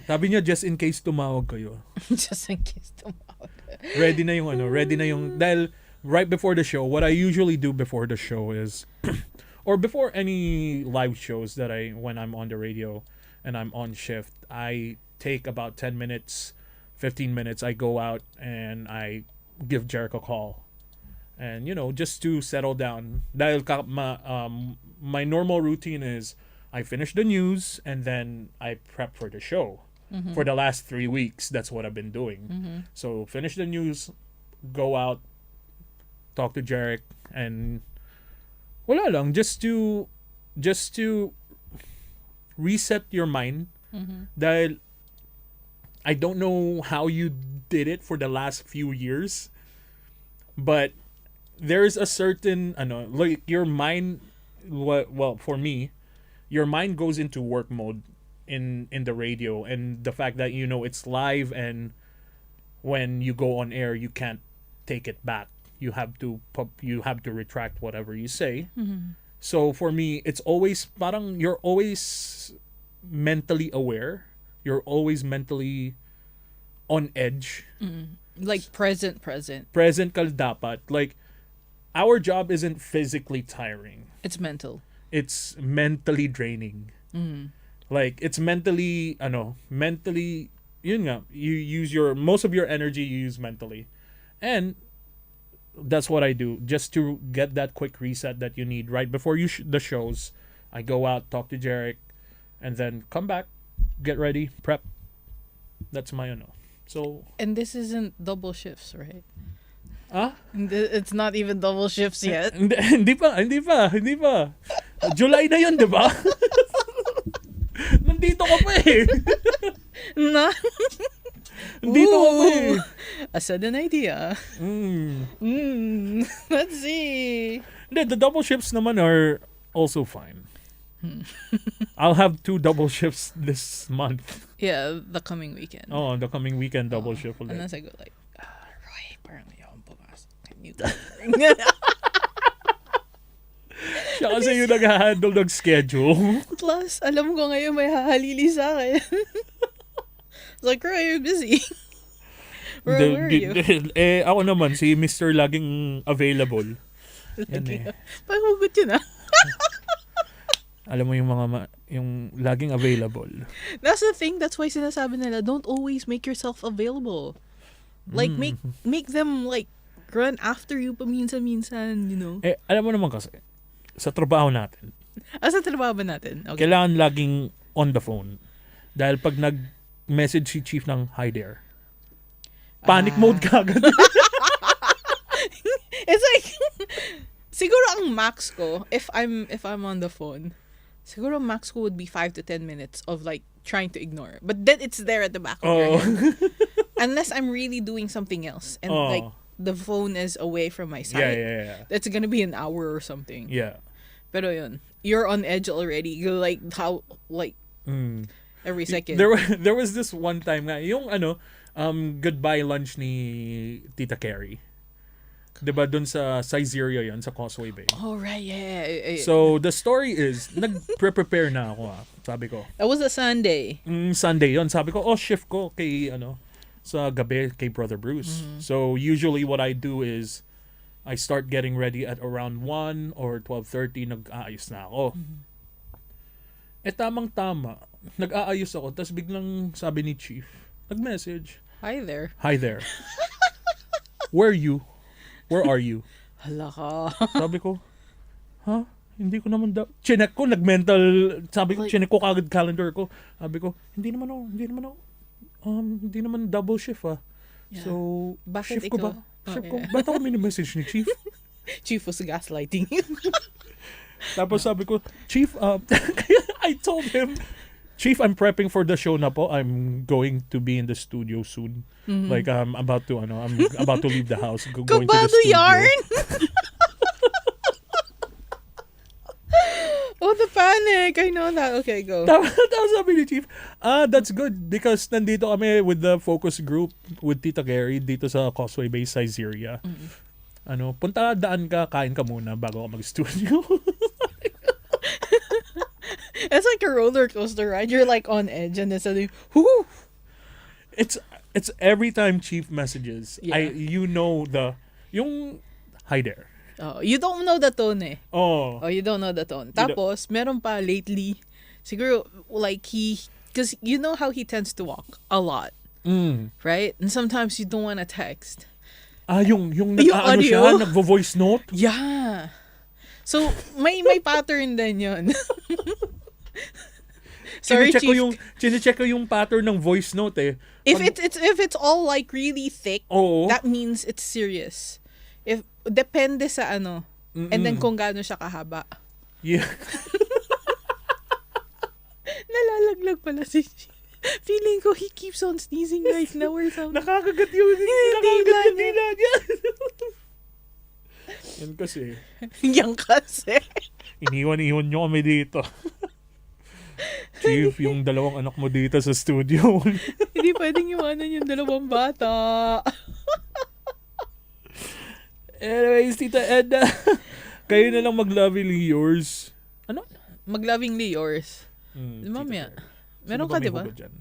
C: Sabi niya, just in case tumawag kayo.
B: Just in case tumawag.
C: Ready na yung, dahil right before the show, what I usually do before the show is, or before any live shows when I'm on the radio and I'm on shift, I take about 10 minutes, 15 minutes, I go out and I give Jeric a call. And, just to settle down. Dahil my normal routine is, I finish the news and then I prep for the show. For the last 3 weeks, that's what I've been doing. So finish the news, go out, talk to Jeric, and wala lang, just to reset your mind. Dahil I don't know how you did it for the last few years, but there's a certain like your mind. Well, for me, your mind goes into work mode in the radio, and the fact that it's live, and when you go on air you can't take it back. You have to retract whatever you say. So for me, it's always parang you're always mentally aware. You're always mentally on edge.
B: Like present.
C: Present ka dapat. Like, our job isn't physically tiring.
B: It's mental.
C: It's mentally draining. Like, it's mentally, yun nga, you use most of your energy you use mentally. And that's what I do, just to get that quick reset that you need right before the shows. I go out, talk to Jeric, and then come back, get ready, prep. That's my So.
B: And this isn't double shifts, right?
C: It's
B: not even double shifts yet.
C: Hindi pa. July na yun, di ba? Nandito ka pa eh.
B: No.
C: Nandito ka pa eh.
B: A sudden idea. Let's see.
C: The double shifts naman are also fine. I'll have 2 double shifts this month.
B: Yeah, the coming weekend.
C: Oh, the coming weekend double shift ulit.
B: Unless I go like, Roy, parang ayaw pumasok.
C: Siya kasi yung nag-handle ng schedule.
B: Plus, alam ko ngayon may hahalili sa akin. It's like, Roy, you're busy. Where are you?
C: Ako naman, si Mr. Laging Available. Yan eh.
B: Paghugot yun
C: Alam mo yung yung laging available.
B: That's the thing. That's why sinasabi nila, don't always make yourself available. Like, make them, like, run after you paminsan-minsan,
C: Alam mo naman kasi, sa trabaho natin.
B: Sa trabaho ba natin? Okay.
C: Kailangan laging on the phone. Dahil pag nag-message si Chief ng, hi there, panic mode ka agad.
B: It's like, siguro ang max ko, if I'm on the phone, siguro max ko would be 5 to 10 minutes of like trying to ignore. But then it's there at the back of your head. Unless I'm really doing something else and like the phone is away from my side.
C: Yeah.
B: That's gonna be an hour or something.
C: Yeah.
B: Pero yun, you're on edge already. You're like, how, like, every second.
C: There was this one time nga, yung goodbye lunch ni Tita Carrie. Diba dun sa Sizeria yun, sa Causeway Bay.
B: Oh, right, yeah.
C: So, the story is, nag-prepare na ako sabi ko.
B: That was a Sunday.
C: Sunday yun. Sabi ko, shift ko kay, sa gabi kay Brother Bruce. So, usually what I do is, I start getting ready at around 1 or 12:30, nag-aayos na ako. Tamang-tama, nag-aayos ako, tapos biglang sabi ni Chief, nag-message.
B: Hi there.
C: Where are you? Where are you?
B: Hala ka.
C: Sabi ko, hindi ko naman chinek ko, nag-mental, sabi ko, chinek ko kagad calendar ko. Sabi ko, hindi naman double shift Yeah. So,
B: bakit
C: shift ko ba? Shift ko. Ba't ako mini-message ni Chief?
B: Chief was gaslighting.
C: Tapos sabi ko, Chief, I told him, Chief, I'm prepping for the show na po. I'm going to be in the studio soon. Like, I'm about to leave the house. Going to the studio.
B: Yarn! Oh, the panic. I know that. Okay, go.
C: Tapos sabi ni Chief, that's good because nandito kami with the focus group with Tita Gary dito sa Causeway Bay, Sizeria.
B: Mm-hmm.
C: Daan ka, kain ka muna bago ka mag-studio.
B: It's like a roller coaster ride. You're like on edge and then suddenly, whoo!
C: It's every time Chief messages.
B: Yeah.
C: Yung hi there.
B: Oh, you don't know the tone eh.
C: Oh.
B: Oh, you don't know the tone.
C: don't-
B: Tapos, meron pa lately, siguro, like because you know how he tends to walk a lot, right? And sometimes you don't want to text.
C: Yung
B: Yung
C: nag-ano siya,
B: audio?
C: nagvo-voice note.
B: Yeah. So, may pattern din yun. Sorry, Chief.
C: Chine-check ko yung pattern ng voice note eh.
B: If it's all like really thick,
C: Oo.
B: that means it's serious. If depende sa ano, and then kung gaano siya kahaba.
C: Yeah.
B: Nalalaglag pala si Chief. Feeling ko he keeps on sneezing right now or something.
C: Nakakagat yung
B: dila
C: dila niya. Yan kasi.
B: Yan kasi.
C: Iniwan nyo kami dito. Chief, yung dalawang anak mo dito sa studio.
B: Hindi pwedeng iwanan yung dalawang bata.
C: Anyways, Tita Edna, kayo na lang mag-lovingly yours. Ano?
B: Mag-lovingly yours.
C: Tita
B: Mamaya.
C: Edna.
B: Meron
C: Sino
B: ka,
C: ba may
B: di ba?
C: hugot dyan?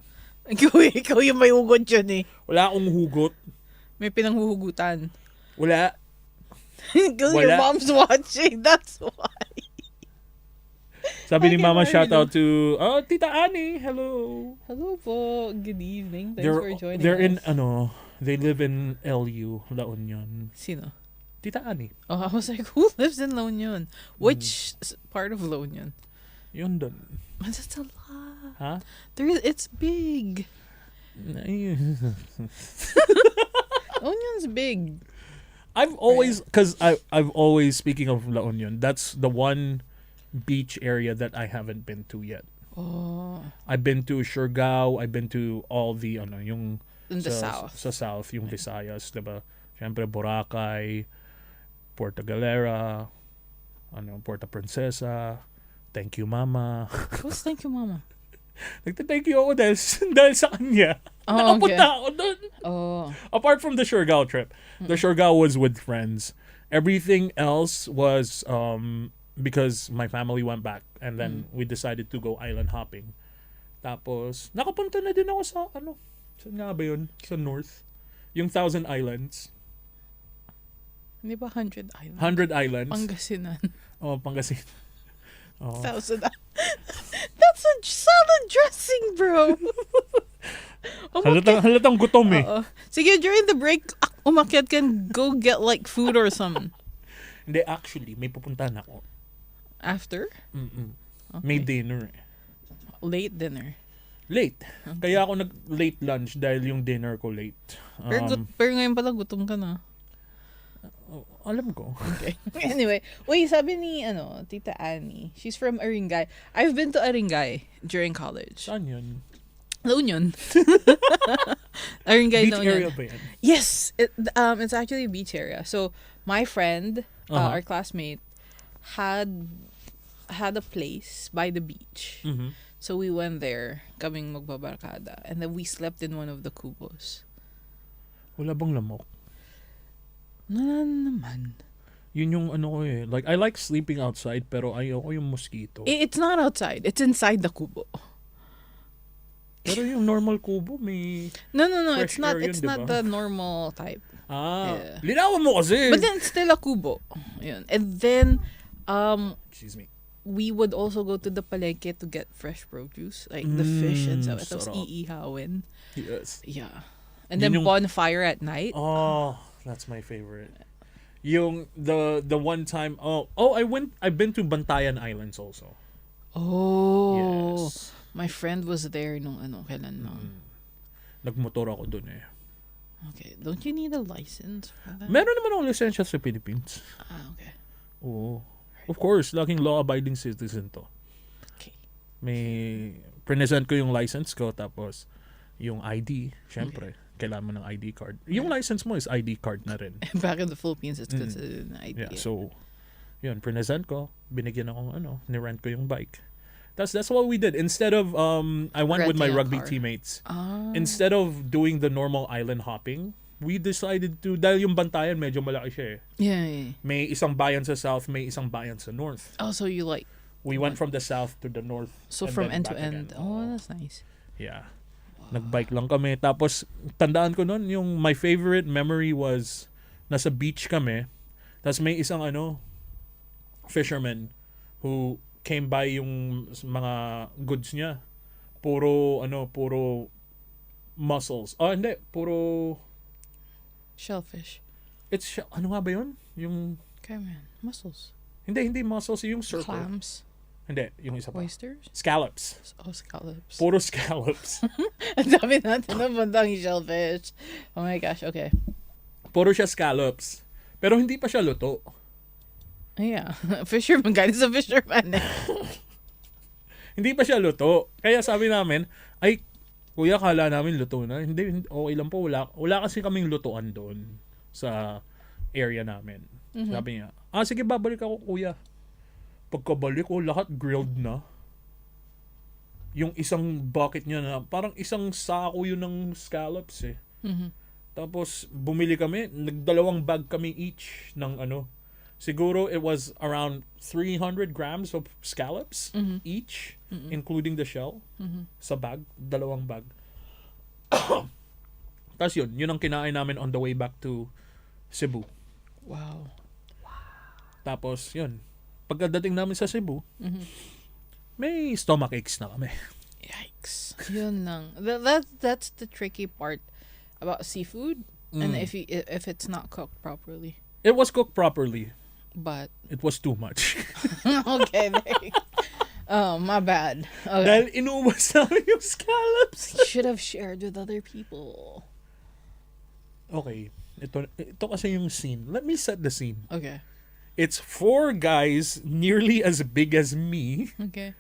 B: Ikaw yung may hugot dyan eh.
C: Wala akong hugot.
B: May pinanghuhugutan.
C: Wala.
B: Because your
C: Wala.
B: mom's watching. That's why.
C: Sabi ni
B: Okay,
C: Mama,
B: Mario.
C: shout out to Tita Annie. Hello.
B: Hello po. Good evening. Thanks for joining
C: They're in
B: us.
C: they live in LU, La Union.
B: Sino?
C: Tita Annie.
B: Oh, I was like, who lives in La Union? Which part of La Union?
C: Yun dun.
B: But that's a lot.
C: Ha?
B: It's big. La Union's big.
C: I've always, I've always, speaking of La Union, that's the one beach area that I haven't been to yet.
B: Oh.
C: I've been to Siargao, I've been to all the, yung
B: In the south.
C: Sa south, yung Visayas, diba? Siyempre, Boracay, Puerto Galera, Puerto Princesa, Thank You Mama.
B: What's thank you, Mama?
C: Nagta-thank you ako dahil sa kanya.
B: Oh, okay.
C: Nakapunta ako doon.
B: Oh.
C: Apart from the Siargao trip, the Siargao was with friends. Everything else was because my family went back and then we decided to go island hopping. Tapos, nakapunta na din ako sa saan nga ba yun? Sa north. Yung 1,000 Islands.
B: Hindi ba 100 islands?
C: 100 Islands.
B: Pangasinan.
C: Oh, Pangasinan. Oh.
B: 1,000. That's a salad dressing, bro.
C: Halatang gutom eh.
B: Oo. Sige, during the break, umakyat can go get like food or something.
C: Hindi, actually, may pupuntahan ako.
B: After?
C: Okay. May dinner eh.
B: Late dinner.
C: Late. Kaya ako nag-late lunch dahil yung dinner ko late.
B: Pero ngayon pala gutom ka na.
C: Alam ko.
B: Okay. Anyway, wait, sabi ni Tita Annie, she's from Aringay. I've been to Aringay during college.
C: Saan yun?
B: La Union. Aringay,
C: Beach
B: La Union.
C: area ba yan?
B: Yes, it's actually a beach area. So my friend, our classmate, had a place by the beach.
C: Mm-hmm.
B: So we went there, kaming magbabarkada, and then we slept in one of the kubos.
C: Wala bang lamok?
B: Wala naman.
C: Yun yung ko eh. Like, I like sleeping outside pero ayoko yung mosquito.
B: It's not outside. It's inside the kubo.
C: Pero yung normal kubo may...
B: No.
C: Fresh
B: It's not.
C: air yun,
B: It's
C: diba?
B: not the normal type. Yeah.
C: Linawan mo kasi!
B: But then it's still a kubo. Yun. And then,
C: Excuse me.
B: we would also go to the palengke to get fresh produce, like the fish and stuff. Tapos
C: sarap.
B: iihawin.
C: Yes.
B: Yeah. And
C: Yun
B: then
C: yung-
B: bonfire at night.
C: Oh, that's my favorite. Yung the one time I've been to Bantayan Islands also.
B: Oh.
C: Yes.
B: My friend was there nung kailan lang.
C: Nagmotor ako dun eh.
B: Okay. Don't you need a license for that?
C: Meron naman akong lisensya sa Philippines.
B: Okay.
C: Oo. Of course, laging law-abiding citizen to.
B: Okay.
C: May present ko yung license ko tapos yung ID, syempre. Kailangan mo ng ID card. Yung license mo is ID card na rin.
B: Back in the Philippines, it's considered an idea.
C: Yeah, so yun, present ko, binigyan akong ni-rent ko yung bike. That's what we did. Instead of I went with my
B: Renting a
C: rugby
B: car.
C: teammates.
B: Ah.
C: Instead of doing the normal island hopping, we decided to, dahil yung Bantayan medyo malaki siya eh.
B: Yeah.
C: May isang bayan sa south, may isang bayan sa north.
B: Oh, so you like
C: We went from the south to the north.
B: So
C: and
B: from
C: then
B: end to
C: back
B: end.
C: again.
B: Oh, that's nice.
C: Yeah. Nagbike lang kami. Tapos, tandaan ko nun, yung my favorite memory was, nasa beach kami. Tapos may isang fisherman who came by yung mga goods niya. Puro mussels. Oh, hindi. Puro,
B: Shellfish.
C: ano nga ba yun? Yung,
B: Okay, man. Mussels.
C: hindi mussels, yung surfer.
B: Clams.
C: Hindi, yung isa pa.
B: Oysters.
C: Scallops.
B: Oh, scallops.
C: Puro scallops.
B: Ang dami natin napuntang shellfish. Oh my gosh, okay.
C: Puro siya scallops. Pero hindi pa siya luto.
B: Yeah. Fisherman. Guys, a fisherman.
C: Hindi pa siya luto. Kaya sabi namin, ay, kuya, kala namin luto na. Hindi, okay lang po. Wala kasi kaming lutuan doon sa area namin. Sabi niya, sige, babalik ako, kuya. Pagkabalik ko, lahat grilled na. Yung isang bucket niya na, parang isang sako yun ng scallops eh. Tapos, bumili kami, nagdalawang bag kami each ng siguro it was around 300 grams of scallops each, including the shell, sa bag, dalawang bag. Tapos yun ang kinain namin on the way back to Cebu.
B: Wow.
C: Tapos yun, pagkadating namin sa Cebu, may stomach aches na kami.
B: Yikes. Yun lang. That's the tricky part about seafood. And if it's not cooked properly.
C: It was cooked properly.
B: But
C: It was too much.
B: okay, there you go. Oh, my bad. Okay.
C: Dahil inuubos namin yung scallops.
B: Should have shared with other people.
C: Okay. Ito kasi yung scene. Let me set the scene.
B: Okay.
C: It's 4 guys nearly as big as me
B: Okay.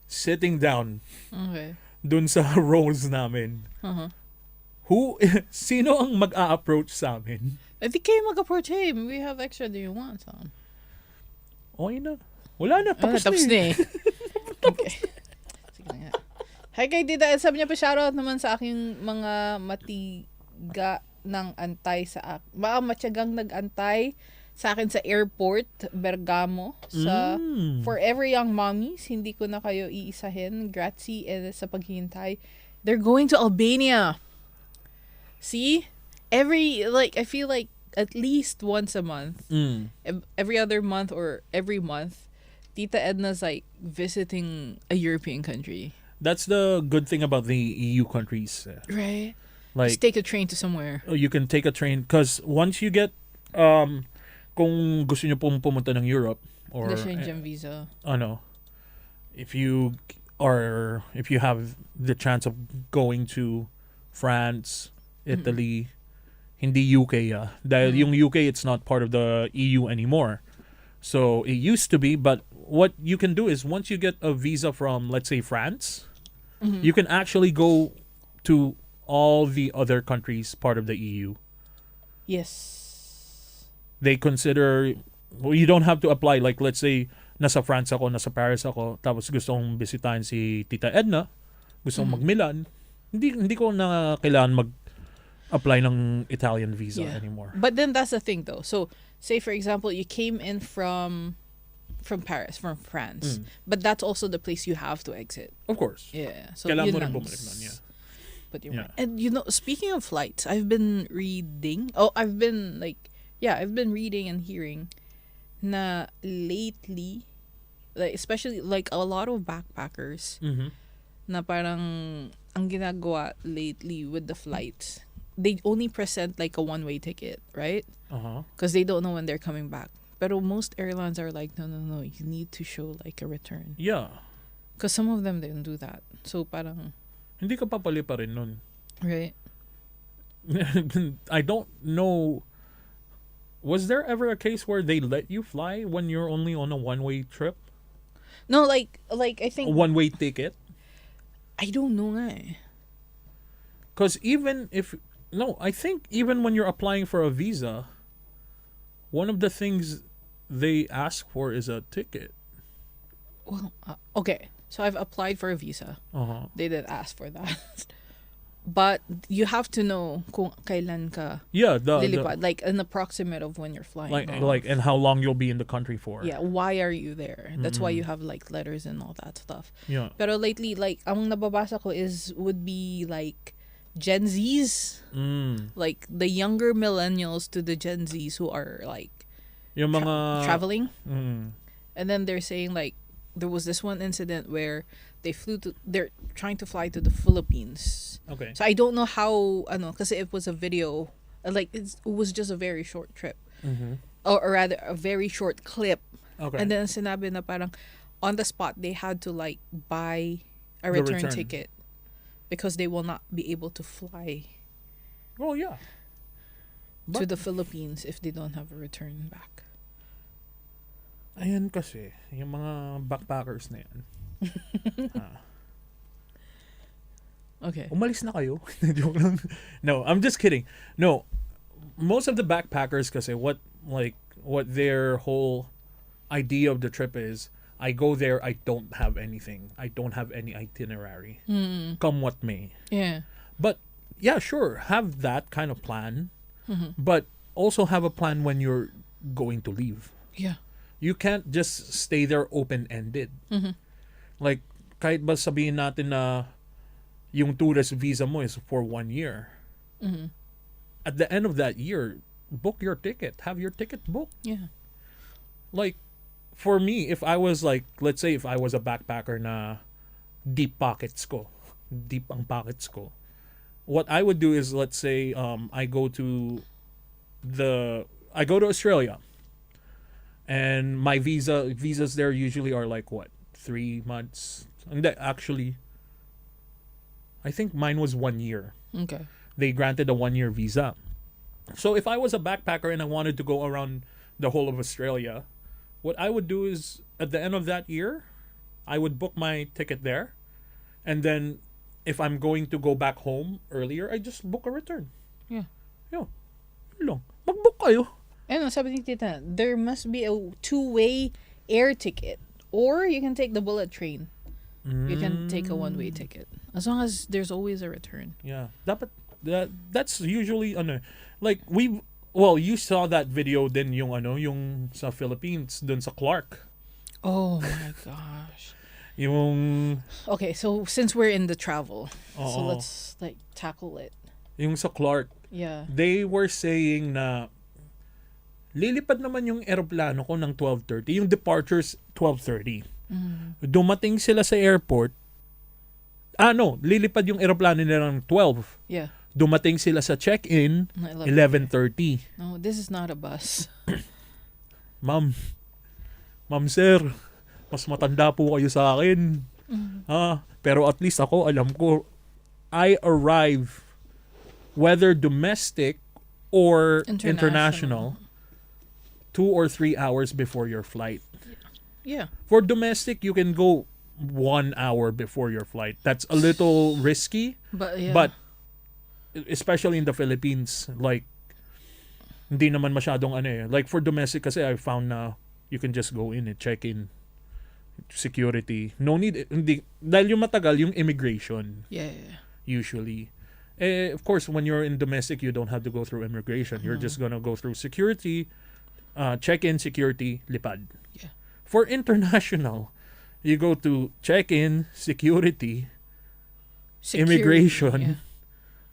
C: sitting down
B: Okay.
C: dun sa rows namin. Sino ang mag-a-approach sa amin?
B: I think kayo mag-approach, hey, we have extra, do you want some?
C: Okay na. Wala na. Tapos
B: Tapos
C: na eh.
B: na eh. Okay. Sige na nga. Hi kay Tita Ed, sabi niya pa shoutout naman sa aking mga matiga ng antay sa mga matyagang nag-antay sa akin sa airport, Bergamo. For every young mommies, hindi ko na kayo iisahin. Grazie sa paghihintay. They're going to Albania. See? I feel like at least once a month, every other month or every month, Tita Edna's like visiting a European country.
C: That's the good thing about the EU countries.
B: Right?
C: Like,
B: Just take a train to somewhere.
C: you can take a train because once you get kung gusto nyo pong pumunta ng Europe or
B: The Schengen visa.
C: if you have the chance of going to France, Italy, hindi UK dahil yung UK it's not part of the EU anymore. So it used to be, but what you can do is once you get a visa from, let's say, France, you can actually go to all the other countries part of the EU.
B: Yes.
C: They consider, you don't have to apply, like let's say nasa France ako, nasa Paris ako, tapos gusto kong bisitahin si Tita Edna, gusto kong mag-Milan, hindi ko na kailangan mag-apply ng Italian visa anymore.
B: But then that's the thing though. So say for example you came in from Paris, from France, but that's also the place you have to exit.
C: Of course.
B: Yeah. So
C: Kailangan
B: yun
C: mo rin
B: lang.
C: bumalik nun, yeah.
B: But you're
C: Yeah.
B: right. And speaking of flights, I've been reading. I've been reading and hearing na lately, like especially like a lot of backpackers na parang ang ginagawa lately with the flights, they only present like a one-way ticket, right? Because they don't know when they're coming back. Pero most airlines are like, no, you need to show like a return.
C: Yeah.
B: Because some of them didn't do that. So parang,
C: Hindi ka papali pa rin nun.
B: right?
C: I don't know. Was there ever a case where they let you fly when you're only on a one-way trip?
B: No, like I
C: A
B: think,
C: one-way ticket?
B: I don't know nga eh.
C: Because I think even when you're applying for a visa, one of the things they ask for is a ticket.
B: Well, okay. So I've applied for a visa.
C: Uh-huh.
B: They did ask for that. But you have to know kung kailan ka
C: Yeah,
B: lilipad, like an approximate of when you're flying.
C: like and how long you'll be in the country for.
B: Yeah, why are you there? That's why you have like letters and all that stuff.
C: Yeah.
B: Pero lately, like, ang nababasa ko would be like Gen Zs, like the younger millennials to the Gen Zs who are like
C: Yung mga
B: traveling.
C: Mm.
B: And then they're saying like there was this one incident where they're trying to fly to the Philippines.
C: Okay.
B: So I don't know how, because it was a video, like it was just a very short trip. Or rather a very short clip.
C: Okay.
B: And then sinabi na parang on the spot they had to like buy a
C: The
B: return
C: return.
B: ticket because they will not be able to fly
C: Oh yeah.
B: to the Philippines if they don't have a return back.
C: Ayan kasi, yung mga backpackers na yan.
B: Okay.
C: Umalis na kayo. Joke lang. No, I'm just kidding. No, most of the backpackers kasi what their whole idea of the trip is, I go there, I don't have anything. I don't have any itinerary. Come what may.
B: Yeah.
C: But yeah, sure, have that kind of plan. But also have a plan when you're going to leave.
B: Yeah.
C: You can't just stay there open-ended. Like, kahit ba sabihin natin na yung tourist visa mo is for 1 year. At the end of that year, book your ticket. Have your ticket booked.
B: Yeah.
C: Like, for me, if I was like, let's say if I was a backpacker na deep pockets ko, deep ang pockets ko, what I would do is, let's say, I go to Australia, and my visas there usually are like what, 3 months. And actually, I think mine was 1 year.
B: Okay.
C: They granted a 1 year visa. So if I was a backpacker and I wanted to go around the whole of Australia, what I would do is at the end of that year, I would book my ticket there, and then if I'm going to go back home earlier, I just book a return.
B: Yeah.
C: Yeah. Yun lang. Mag-book kayo.
B: And sabi ni Tita, there must be a two-way air ticket, or you can take the bullet train. You can take a one-way ticket as long as there's always a return.
C: Yeah. That's usually like you saw that video din yung sa Philippines dun sa Clark.
B: Oh my gosh.
C: Yung
B: Okay, so since we're in the travel, so
C: Oo.
B: let's like tackle it.
C: yung sa Clark,
B: Yeah.
C: they were saying na lilipad naman yung eroplano ko ng 12:30, yung departures 12:30. Dumating sila sa airport. Lilipad yung eroplano nila ng 12.
B: Yeah.
C: Dumating sila sa check-in 11:30.
B: No, this is not a bus.
C: Ma'am, sir, mas matanda po kayo sa akin. Pero at least ako, alam ko, I arrive, whether domestic or international, 2 or 3 hours before your flight.
B: Yeah.
C: For domestic, you can go 1 hour before your flight. That's a little risky,
B: But yeah.
C: but especially in the Philippines, like, hindi naman masyadong Like for domestic kasi I found na you can just go in and check in. Security. No need, dahil yung matagal, yung immigration,
B: yeah.
C: usually. Of course, when you're in domestic, you don't have to go through immigration. You're just gonna go through security, check-in, security, lipad.
B: Yeah.
C: For international, you go to check-in, security, immigration,
B: Yeah.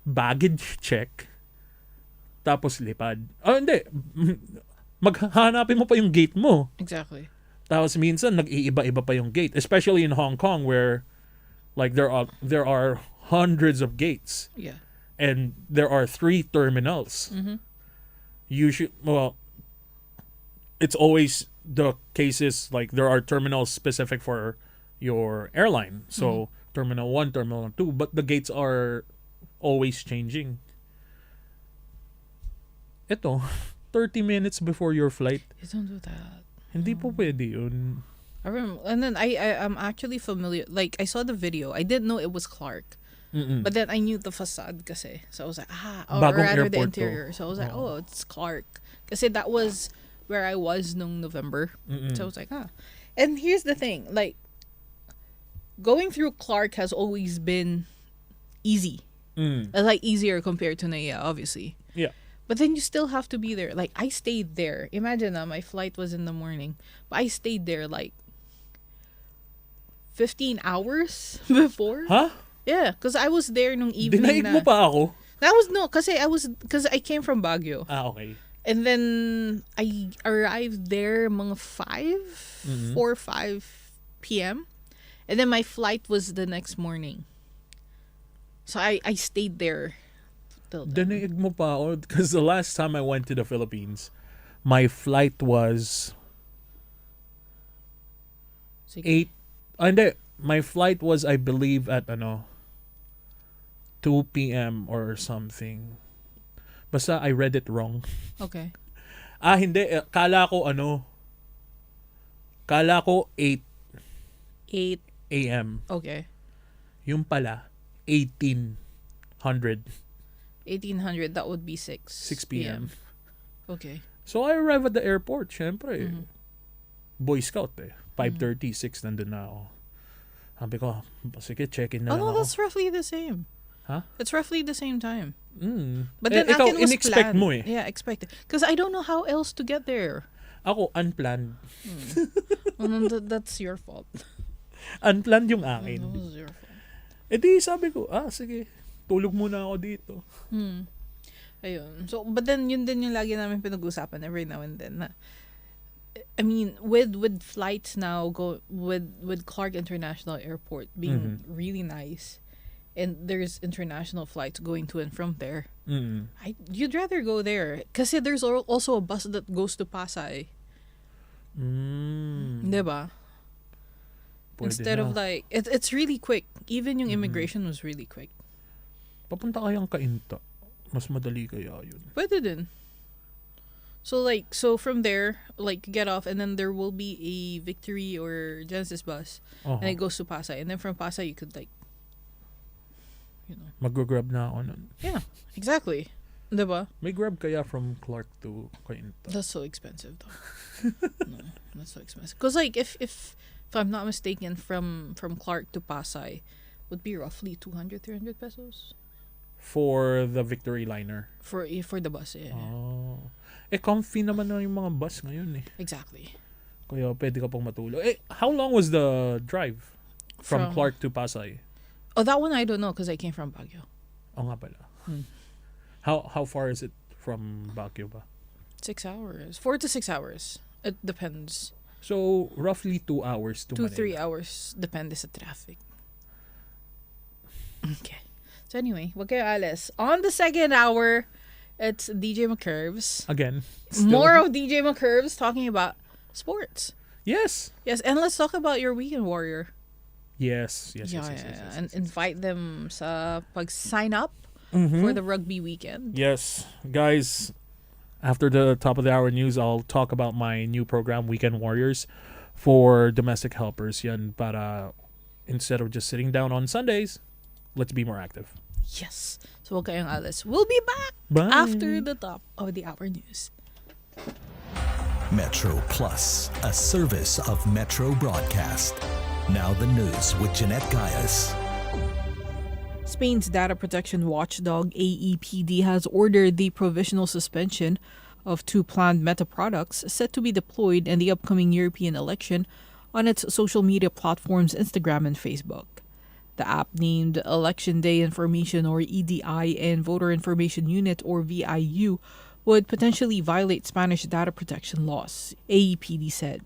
C: baggage check, tapos lipad. Hindi. Maghahanapin mo pa yung gate mo.
B: Exactly.
C: Tapos minsan nag-iiba-iba pa yung gate, especially in Hong Kong where like there are hundreds of gates.
B: Yeah.
C: And there are 3 terminals. It's always the cases like there are terminals specific for your airline. So terminal 1, terminal 2, but the gates are always changing. Ito, 30 minutes before your flight.
B: You don't do that.
C: Hindi po pwede yun.
B: I remember, and then I'm actually familiar. Like I saw the video. I didn't know it was Clark, but then I knew the facade kasi. So I was like, or
C: Bagong
B: rather the
C: airport to.
B: interior. So I was like, oh, it's Clark. Kasi that was where I was nung November. So I was like, And here's the thing, like going through Clark has always been easy. It's like easier compared to NAIA, obviously.
C: Yeah.
B: But then you still have to be there. Like, I stayed there. Imagine my flight was in the morning. But I stayed there like 15 hours before.
C: Huh?
B: Yeah, because I was there nung evening
C: Dinaig mo pa ako?
B: That was no, because I came from Baguio.
C: Okay.
B: And then I arrived there mga 4 or 5 p.m. And then my flight was the next morning. So I stayed there till then.
C: Dinaig mo pa ako? Because the last time I went to the Philippines, my flight was
B: Sige.
C: 8. Hindi. My flight was, I believe, at 2 p.m. or something. Basta I read it wrong.
B: Okay.
C: Hindi. Kala ko Kala ko 8
B: 8.
C: a.m.
B: Okay.
C: Yung pala, 1800.
B: 1800, that would be 6.
C: 6 p.m.
B: Okay.
C: So I arrived at the airport, syempre. Boy Scout 5:30, 6 nandun na ako. Sabi ko, sige, check-in na
B: Oh
C: lang
B: no,
C: ako.
B: that's roughly the same.
C: Huh?
B: It's roughly the same time. But
C: Eh,
B: then
C: ikaw,
B: akin was
C: in-expect
B: planned.
C: mo eh.
B: Yeah, expected. Because I don't know how else to get there.
C: Ako, unplanned.
B: Well, no, that's your fault.
C: Unplanned yung
B: That
C: akin.
B: was your fault.
C: Eh di sabi ko, sige, tulog muna ako dito.
B: Ayun. So, but then yun din yung lagi namin pinag-usapan every now and then. Na, I mean, with flights now with Clark International Airport being really nice, and there's international flights going to and from there. You'd rather go there kasi there's also a bus that goes to Pasay. Diba?
C: Pwede
B: Instead
C: na.
B: of like it's really quick. Even yung immigration was really quick.
C: Papunta kayang Kainta. Mas madali kaya yun.
B: Pwede din. So from there, like, get off, and then there will be a Victory or Genesis bus, and it goes to Pasay, and then from Pasay you could like,
C: Mag-grab na ako nun.
B: yeah, exactly, diba?
C: May grab kaya from Clark to Kainta?
B: That's so expensive though. No, that's so expensive. Cause like if I'm not mistaken, from Clark to Pasay would be roughly 200-300 pesos
C: For the Victory Liner.
B: for the bus. Yeah,
C: Oh. Comfy naman na yung mga bus ngayon eh.
B: exactly.
C: Kaya pwede ka pang matulog. How long was the drive from Clark to Pasay?
B: Oh, that one I don't know because I came from Baguio.
C: Oo nga pala. How far is it from Baguio ba?
B: 6 hours, 4 to 6 hours. It depends.
C: So, roughly 2 hours to
B: 2-3
C: Manila.
B: hours depende sa traffic. Okay. So anyway, wag kayo alis. On the second hour, it's DJ McCurves.
C: Again.
B: More of DJ McCurves talking about sports.
C: Yes.
B: Yes, and let's talk about your weekend warrior.
C: Yes.
B: And invite them sa pag-sign up for the rugby weekend.
C: Yes. Guys, after the top of the hour news, I'll talk about my new program, Weekend Warriors, for domestic helpers. Yan, para instead of just sitting down on Sundays, let's be more active.
B: Yes. So wag kayong alis. We'll be back
C: Bye.
B: after the top of the hour news.
D: Metro Plus, a service of Metro Broadcast. Now the news with Jeanette Gaius.
B: Spain's data protection watchdog AEPD has ordered the provisional suspension of 2 planned Meta products set to be deployed in the upcoming European election on its social media platforms Instagram and Facebook. The app, named Election Day Information or EDI and Voter Information Unit or VIU, would potentially violate Spanish data protection laws, AEPD said.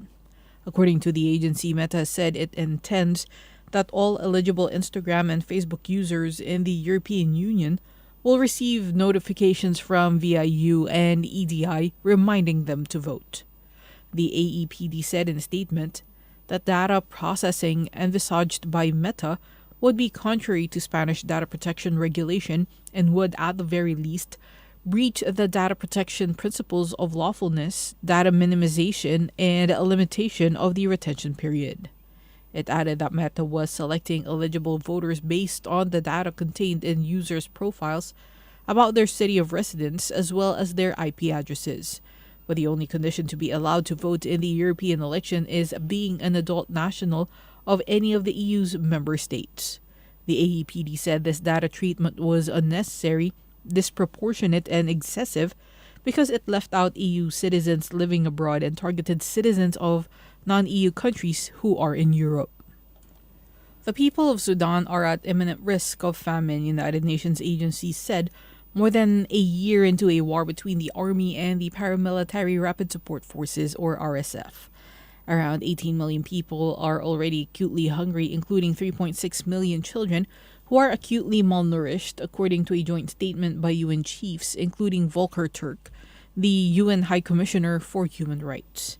B: According to the agency, Meta has said it intends that all eligible Instagram and Facebook users in the European Union will receive notifications from VIU and EDI reminding them to vote. The AEPD said in a statement that data processing envisaged by Meta would be contrary to Spanish data protection regulation and would, at the very least, breach the data protection principles of lawfulness, data minimization, and a limitation of the retention period. It added that Meta was selecting eligible voters based on the data contained in users' profiles about their city of residence as well as their IP addresses. But the only condition to be allowed to vote in the European election is being an adult national of any of the EU's member states. The AEPD said this data treatment was unnecessary, disproportionate, and excessive because it left out EU citizens living abroad and targeted citizens of non-EU countries who are in Europe. The people of Sudan are at imminent risk of famine, United Nations agencies said, more than a year into a war between the army and the paramilitary Rapid Support Forces, or RSF. Around 18 million people are already acutely hungry, including 3.6 million children who are acutely malnourished, according to a joint statement by UN chiefs, including Volker Turk, the UN High Commissioner for Human Rights.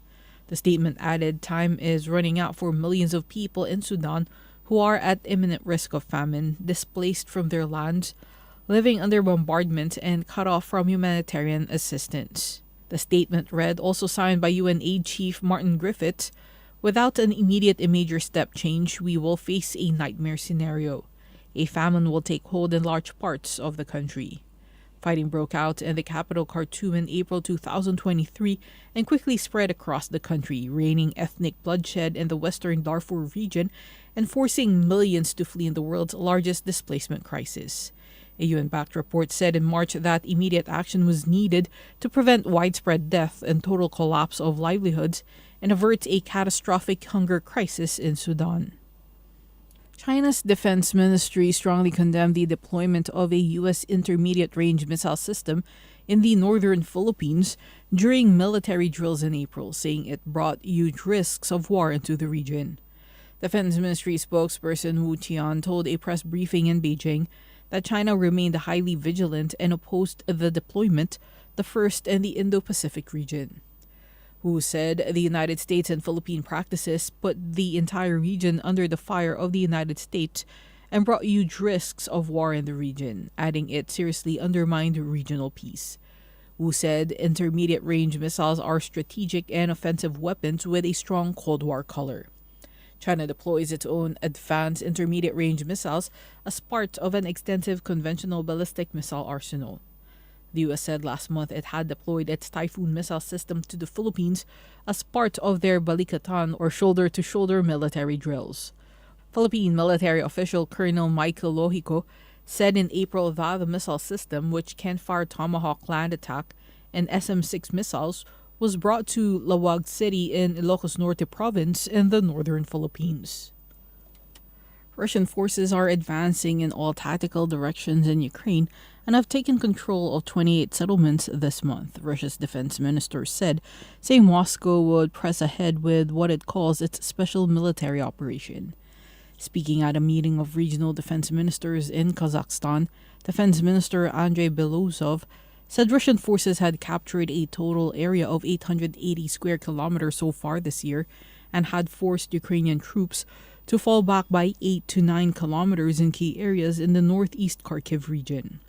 B: The statement added time is running out for millions of people in Sudan who are at imminent risk of famine, displaced from their lands, living under bombardment, and cut off from humanitarian assistance. The statement read, also signed by UN Aid Chief Martin Griffiths, without an immediate and major step change, we will face a nightmare scenario. A famine will take hold in large parts of the country. Fighting broke out in the capital Khartoum in April 2023 and quickly spread across the country, raining ethnic bloodshed in the western Darfur region and forcing millions to flee in the world's largest displacement crisis. A UN-backed report said in March that immediate action was needed to prevent widespread death and total collapse of livelihoods and avert a catastrophic hunger crisis in Sudan. China's defense ministry strongly condemned the deployment of a U.S. intermediate-range missile system in the northern Philippines during military drills in April, saying it brought huge risks of war into the region. Defense Ministry spokesperson Wu Qian told a press briefing in Beijing that China remained highly vigilant and opposed the deployment, the first in the Indo-Pacific region. Wu said the United States and Philippine practices put the entire region under the fire of the United States and brought huge risks of war in the region, adding it seriously undermined regional peace. Wu said intermediate-range missiles are strategic and offensive weapons with a strong Cold War color. China deploys its own advanced intermediate-range missiles as part of an extensive conventional ballistic missile arsenal. The U.S. said last month it had deployed its Typhoon missile system to the Philippines as part of their Balikatan or shoulder-to-shoulder military drills. Philippine military official Colonel Michael Lohico said in April that the missile system, which can fire Tomahawk land attack and SM-6 missiles, was brought to Lawag City in Ilocos Norte province in the northern Philippines. Russian forces are advancing in all tactical directions in Ukraine and have taken control of 28 settlements this month, Russia's defense minister said, saying Moscow would press ahead with what it calls its special military operation. Speaking at a meeting of regional defense ministers in Kazakhstan, Defense Minister Andrei Belozov said Russian forces had captured a total area of 880 square kilometers so far this year and had forced Ukrainian troops to fall back by 8 to 9 kilometers in key areas in the northeast Kharkiv region.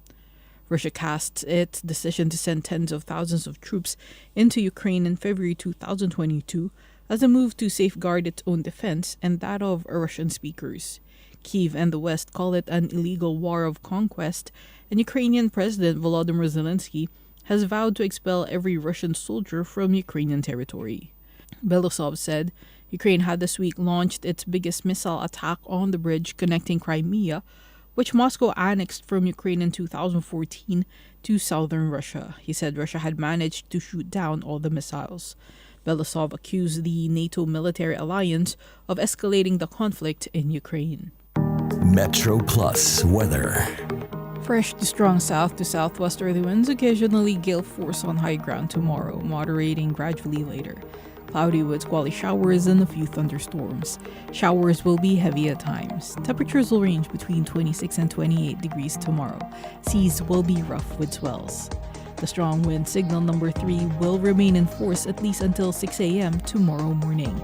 B: Russia casts its decision to send tens of thousands of troops into Ukraine in February 2022 as a move to safeguard its own defense and that of Russian speakers. Kyiv and the West call it an illegal war of conquest, and Ukrainian President Volodymyr Zelensky has vowed to expel every Russian soldier from Ukrainian territory. Belosov said Ukraine had this week launched its biggest missile attack on the bridge connecting Crimea, which Moscow annexed from Ukraine in 2014, to southern Russia. He said Russia had managed to shoot down all the missiles. Belosov accused the NATO military alliance of escalating the conflict in Ukraine.
D: Metro Plus weather.
B: Fresh to strong south to southwesterly winds, occasionally gale force on high ground tomorrow, moderating gradually later. Cloudy with squally showers and a few thunderstorms. Showers will be heavy at times. Temperatures will range between 26 and 28 degrees tomorrow. Seas will be rough with swells. The strong wind signal number 3 will remain in force at least until 6 a.m. tomorrow morning.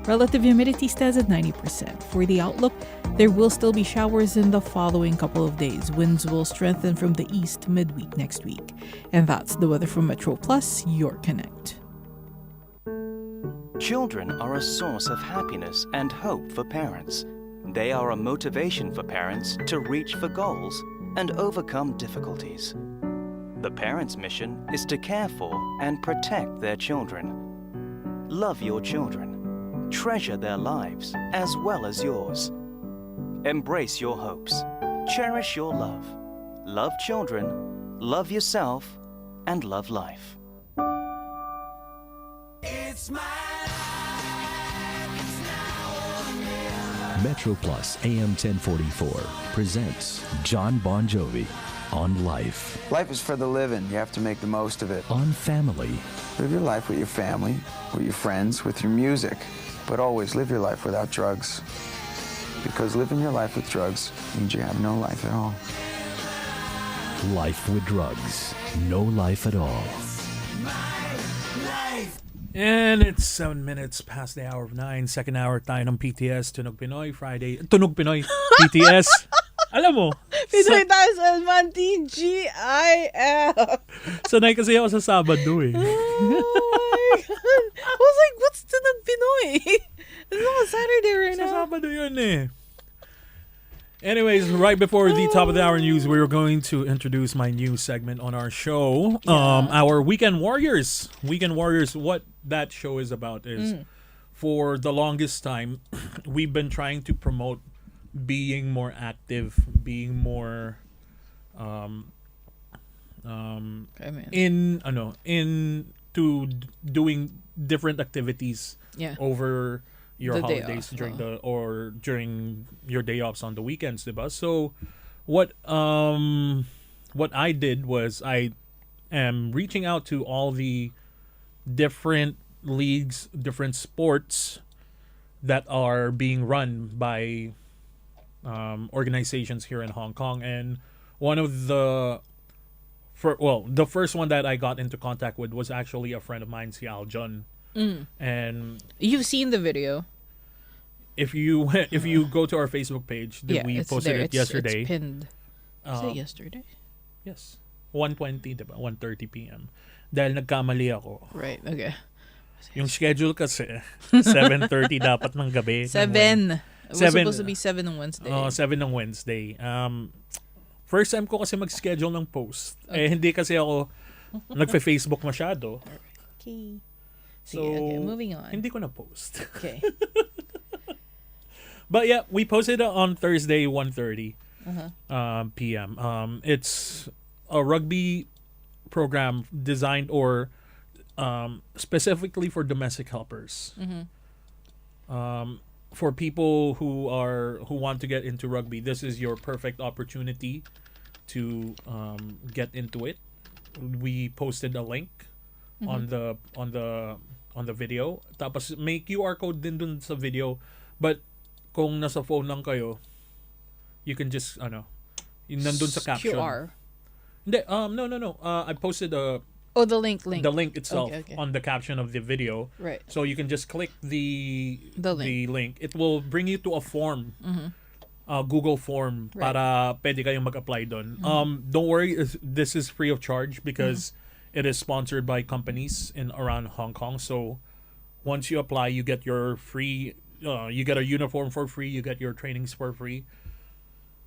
B: Relative humidity stands at 90%. For the outlook, there will still be showers in the following couple of days. Winds will strengthen from the east midweek next week. And that's the weather from Metro Plus, your connect.
F: Children are a source of happiness and hope for parents. They are a motivation for parents to reach for goals and overcome difficulties. The parents' mission is to care for and protect their children. Love your children. Treasure their lives as well as yours. Embrace your hopes. Cherish your love. Love children, love yourself, and love life.
G: Metro Plus AM 1044 presents John Bon Jovi on Life,
H: Life is for the living. You have to make the most of it.
G: on Family,
H: Live your life with your family, with your friends, with your music. But always live your life without drugs. Because living your life with drugs means you have no life at all.
G: Life with Drugs, No Life at All.
C: And it's 7 minutes past the hour of 9. Second hour tayo ng PTS, Tunog Pinoy, Friday. Tunog Pinoy, PTS. Alam mo,
B: PinoyTayoSanman, TGIF.
C: sanay kasi ako sa Sabado eh.
B: Oh my God. I was like, what's Tunog Pinoy? It's not a Saturday right
C: Sa
B: now.
C: Sabado yun eh. Anyways, right before the top of the hour news, we're going to introduce my new segment on our show. Our Weekend Warriors. Weekend Warriors, what that show is about is, for the longest time, we've been trying to promote being more active, being more doing different activities
B: Yeah.
C: over your
B: The day
C: holidays
B: off,
C: during your day offs on the weekends, diba? So what I did was I am reaching out to all the different leagues, different sports that are being run by organizations here in Hong Kong, and one of the first one that I got into contact with was actually a friend of mine, si Aljon. And
B: You've seen the video.
C: if you go to our Facebook page, we
B: it's
C: posted
B: there.
C: it yesterday.
B: It's pinned. Was
C: Um,
B: it yesterday?
C: Yes. 1:20, diba? 1:30 p.m. Dahil nagkamali ako.
B: Right, okay.
C: Yung schedule kasi 7:30 dapat ng gabi.
B: 7. It was
C: 7.
B: supposed to be 7 on Wednesday.
C: 7 ng Wednesday. First time ko kasi mag-schedule ng post. Eh hindi kasi ako nagfe-Facebook masyado.
B: Okay.
C: So,
B: okay, moving on.
C: Hindi ko na post.
B: Okay.
C: But yeah, we posted it on Thursday 1:30 p.m. It's a rugby program designed or specifically for domestic helpers. For people who want to get into rugby, this is your perfect opportunity to get into it. We posted a link on the video. Tapos may QR code din dun sa video, but kung nasa phone lang kayo, you can just yung nandun sa caption.
B: QR.
C: Hindi, no. I posted the
B: link.
C: the link itself
B: Okay.
C: on the caption of the video.
B: Right.
C: So you can just click the link. It will bring you to a form. Google form
B: Right.
C: para pwede kayong mag-apply doon. Don't worry, this is free of charge because it is sponsored by companies in around Hong Kong. So once you apply, you get your free you get a uniform for free, you get your trainings for free.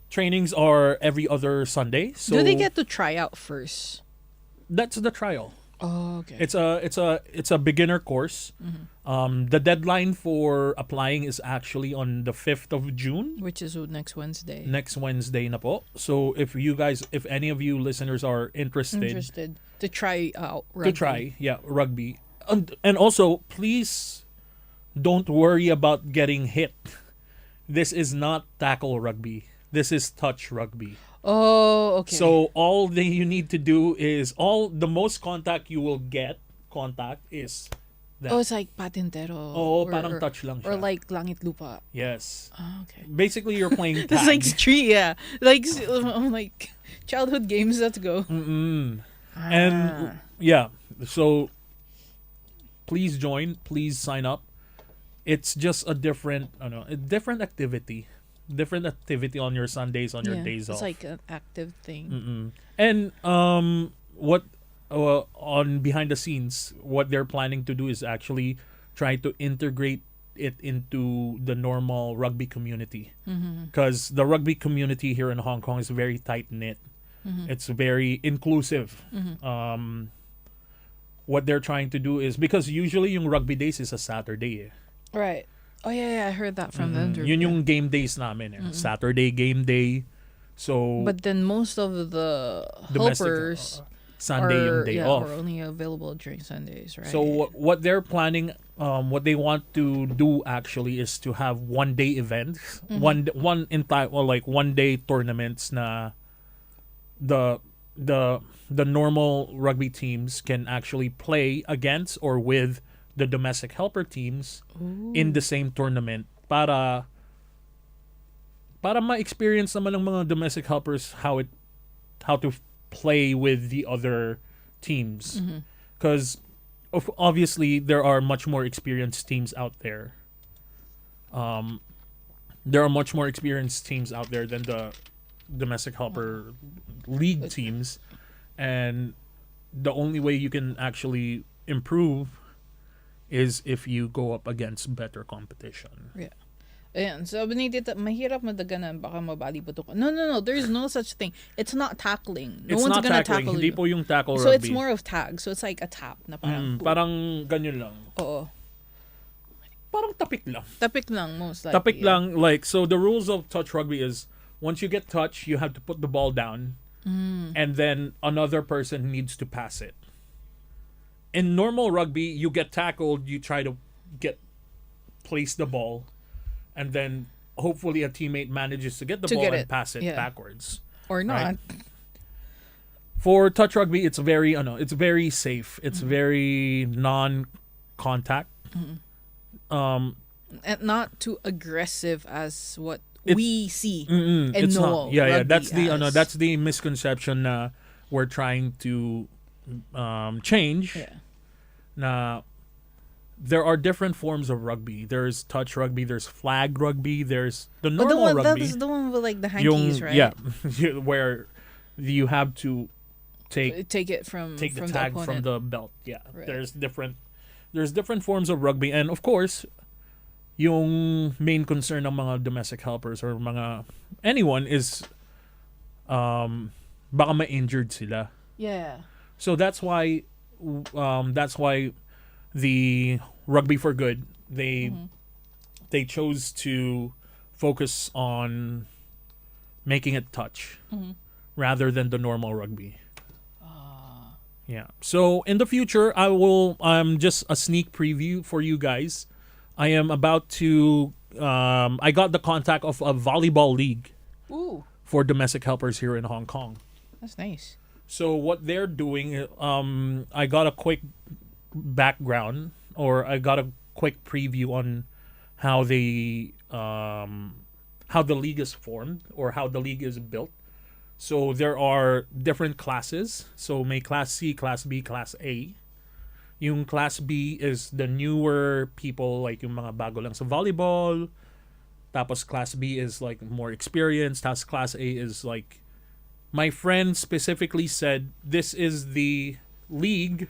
C: Trainings are every other Sunday. So
B: Do they get to try out first?
C: that's the trial.
B: Oh, okay.
C: It's a beginner course. The deadline for applying is actually on the 5th of June.
B: Which is next Wednesday.
C: Next Wednesday na po. So if any of you listeners are interested
B: to try out rugby.
C: Rugby. And also, please don't worry about getting hit. This is not tackle rugby. This is touch rugby.
B: Oh, okay.
C: So all that you need to do is the most contact you will get is that.
B: it's like patintero.
C: Oo, parang touch lang
B: Or
C: siya.
B: like langit lupa.
C: Yes.
B: Oh, okay.
C: Basically, you're playing tag.
B: It's like street, yeah. Like childhood games. Let's go.
C: And yeah, so please join. Please sign up. It's just a different activity. Different activity on your Sundays, on your days off.
B: It's like an active thing.
C: And what on behind the scenes, what they're planning to do is actually try to integrate it into the normal rugby community. Because the rugby community here in Hong Kong is very tight knit. It's very inclusive. What they're trying to do is, because usually yung rugby days is a Saturday.
B: Right. Oh yeah, I heard that from the interview.
C: Yun yung game days namin. Saturday game day. So
B: But then most of the
C: domestic,
B: helpers
C: Sunday yung day off.
B: are only available during Sundays, right?
C: So what they're planning, what they want to do actually is to have 1-day events, one entire, or like 1-day tournaments na the normal rugby teams can actually play against or with the domestic helper teams in the same tournament para ma-experience naman ng mga domestic helpers how to play with the other teams, because obviously there are much more experienced teams out there. There are much more experienced teams out there than the domestic helper league teams, and the only way you can actually improve is if you go up against better competition.
B: Yeah. Ayan, sabi ni Tita, mahirap madaganan, baka mabali po to. No, there's no such thing. It's not tackling. No
C: It's
B: one's
C: not
B: gonna
C: tackling.
B: tackle
C: Hindi
B: you.
C: po yung tackle
B: So
C: rugby.
B: it's more of tag. So it's like a tap na parang,
C: Parang ganyan lang.
B: oo.
C: Parang tapik lang.
B: Tapik lang, most likely.
C: Tapik lang, like, so the rules of touch rugby is once you get touched, you have to put the ball down, and then another person needs to pass it. In normal rugby, you get tackled, you try to place the ball, and then hopefully a teammate manages to get the
B: To
C: ball
B: get
C: and
B: it,
C: pass it
B: yeah.
C: backwards.
B: Or not.
C: Right. For touch rugby, it's very safe. It's very non-contact.
B: And not too aggressive as what
C: It's-
B: we see and
C: It's
B: know.
C: not. Yeah.
B: rugby
C: That's
B: as.
C: the misconception na we're trying to change.
B: Yeah.
C: Na there are different forms of rugby. There's touch rugby. There's flag rugby. There's the
B: But
C: normal
B: that
C: rugby.
B: is the one with like the hankies, right?
C: Yeah, where you have to
B: Take it from
C: take the
B: from
C: tag
B: the
C: from
B: opponent.
C: the belt. Yeah,
B: Right.
C: there's different forms of rugby, and of course, yung main concern ng mga domestic helpers or mga anyone is baka ma-injured sila.
B: Yeah.
C: So that's why the Rugby for Good they chose to focus on making it touch rather than the normal rugby. Yeah. So in the future, just a sneak preview for you guys. I am about to I got the contact of a volleyball league
B: Ooh,
C: for domestic helpers here in Hong Kong.
B: that's nice.
C: So what they're doing, I got a quick background, or I got a quick preview on how the league is formed or how the league is built. So there are different classes. So may Class C, Class B, Class A. Yung Class B is the newer people, like yung mga bago lang sa volleyball. Tapos Class B is like more experienced. Tapos Class A is like, my friend specifically said, this is the league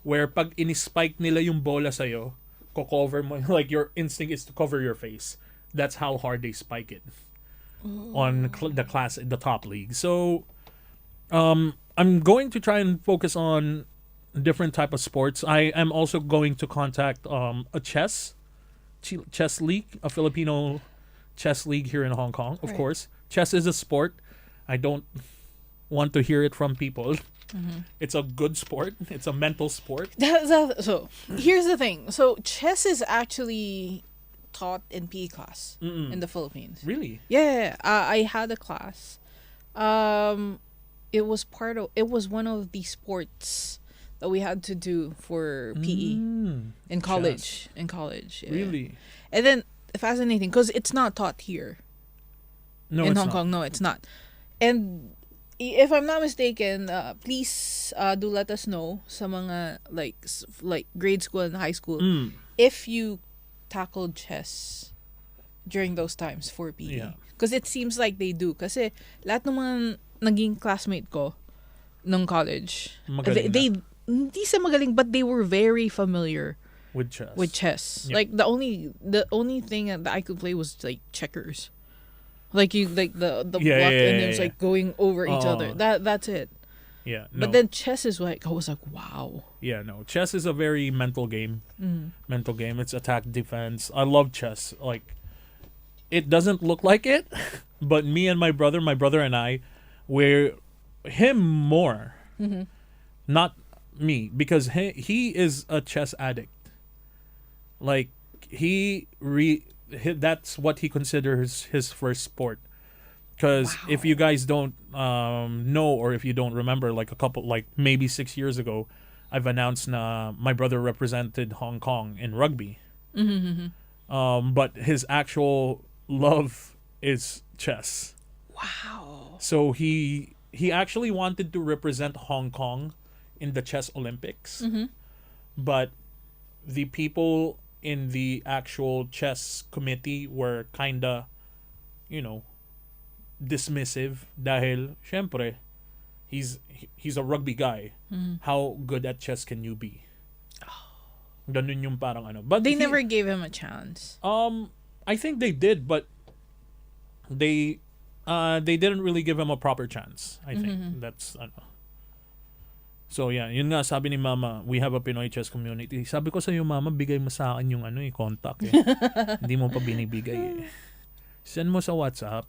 C: where pag in-spike nila yung bola sa'yo, ko-cover mo, like your instinct is to cover your face. That's how hard they spike it on the top league. So I'm going to try and focus on different type of sports. I am also going to contact a chess league, a Filipino chess league here in Hong Kong. Of course, chess is a sport. I don't want to hear it from people. It's a good sport. It's a mental sport.
B: So here's the thing. So chess is actually taught in PE class in the Philippines.
C: Really?
B: Yeah. I had a class. It was one of the sports that we had to do for PE in college. In college. Yeah.
C: Really?
B: And then fascinating because it's not taught here
C: No,
B: in
C: it's
B: Hong
C: not.
B: Kong. No, it's not. And if I'm not mistaken, please do let us know sa mga like grade school and high school if you tackled chess during those times for PE.
C: Yeah.
B: Because it seems like they do. Kasi lahat ng mga naging classmate ko nung college,
C: Magaling
B: they hindi sa magaling, but they were very familiar
C: with chess.
B: with chess.
C: Yep.
B: Like the only thing that I could play was like checkers. Like you like the block and it's like going over each other. That's it.
C: Yeah. No.
B: But then chess is like, I was like, wow.
C: Yeah, no. Chess is a very mental game. Mental game. It's attack, defense. I love chess. Like, it doesn't look like it, but me and my brother and I, we're him more. Not me, because he is a chess addict. Like, that's what he considers his first sport. Because if you guys don't know, or if you don't remember, like maybe 6 years ago, I've announced my brother represented Hong Kong in rugby. But his actual love is chess.
B: Wow.
C: So he actually wanted to represent Hong Kong in the chess Olympics. But the people in the actual chess committee were kinda, dismissive dahil syempre he's a rugby guy. How good at chess can you be? Ganun yung parang ano. But
B: They never gave him a chance.
C: I think they did, but they didn't really give him a proper chance. I think that's ano. So yeah, yun nga sabi ni Mama, we have a Pinoy chess community. Sabi ko sa iyo, Mama, bigay mo sa akin yung contact eh. Hindi mo pa binibigay eh. Send mo sa WhatsApp.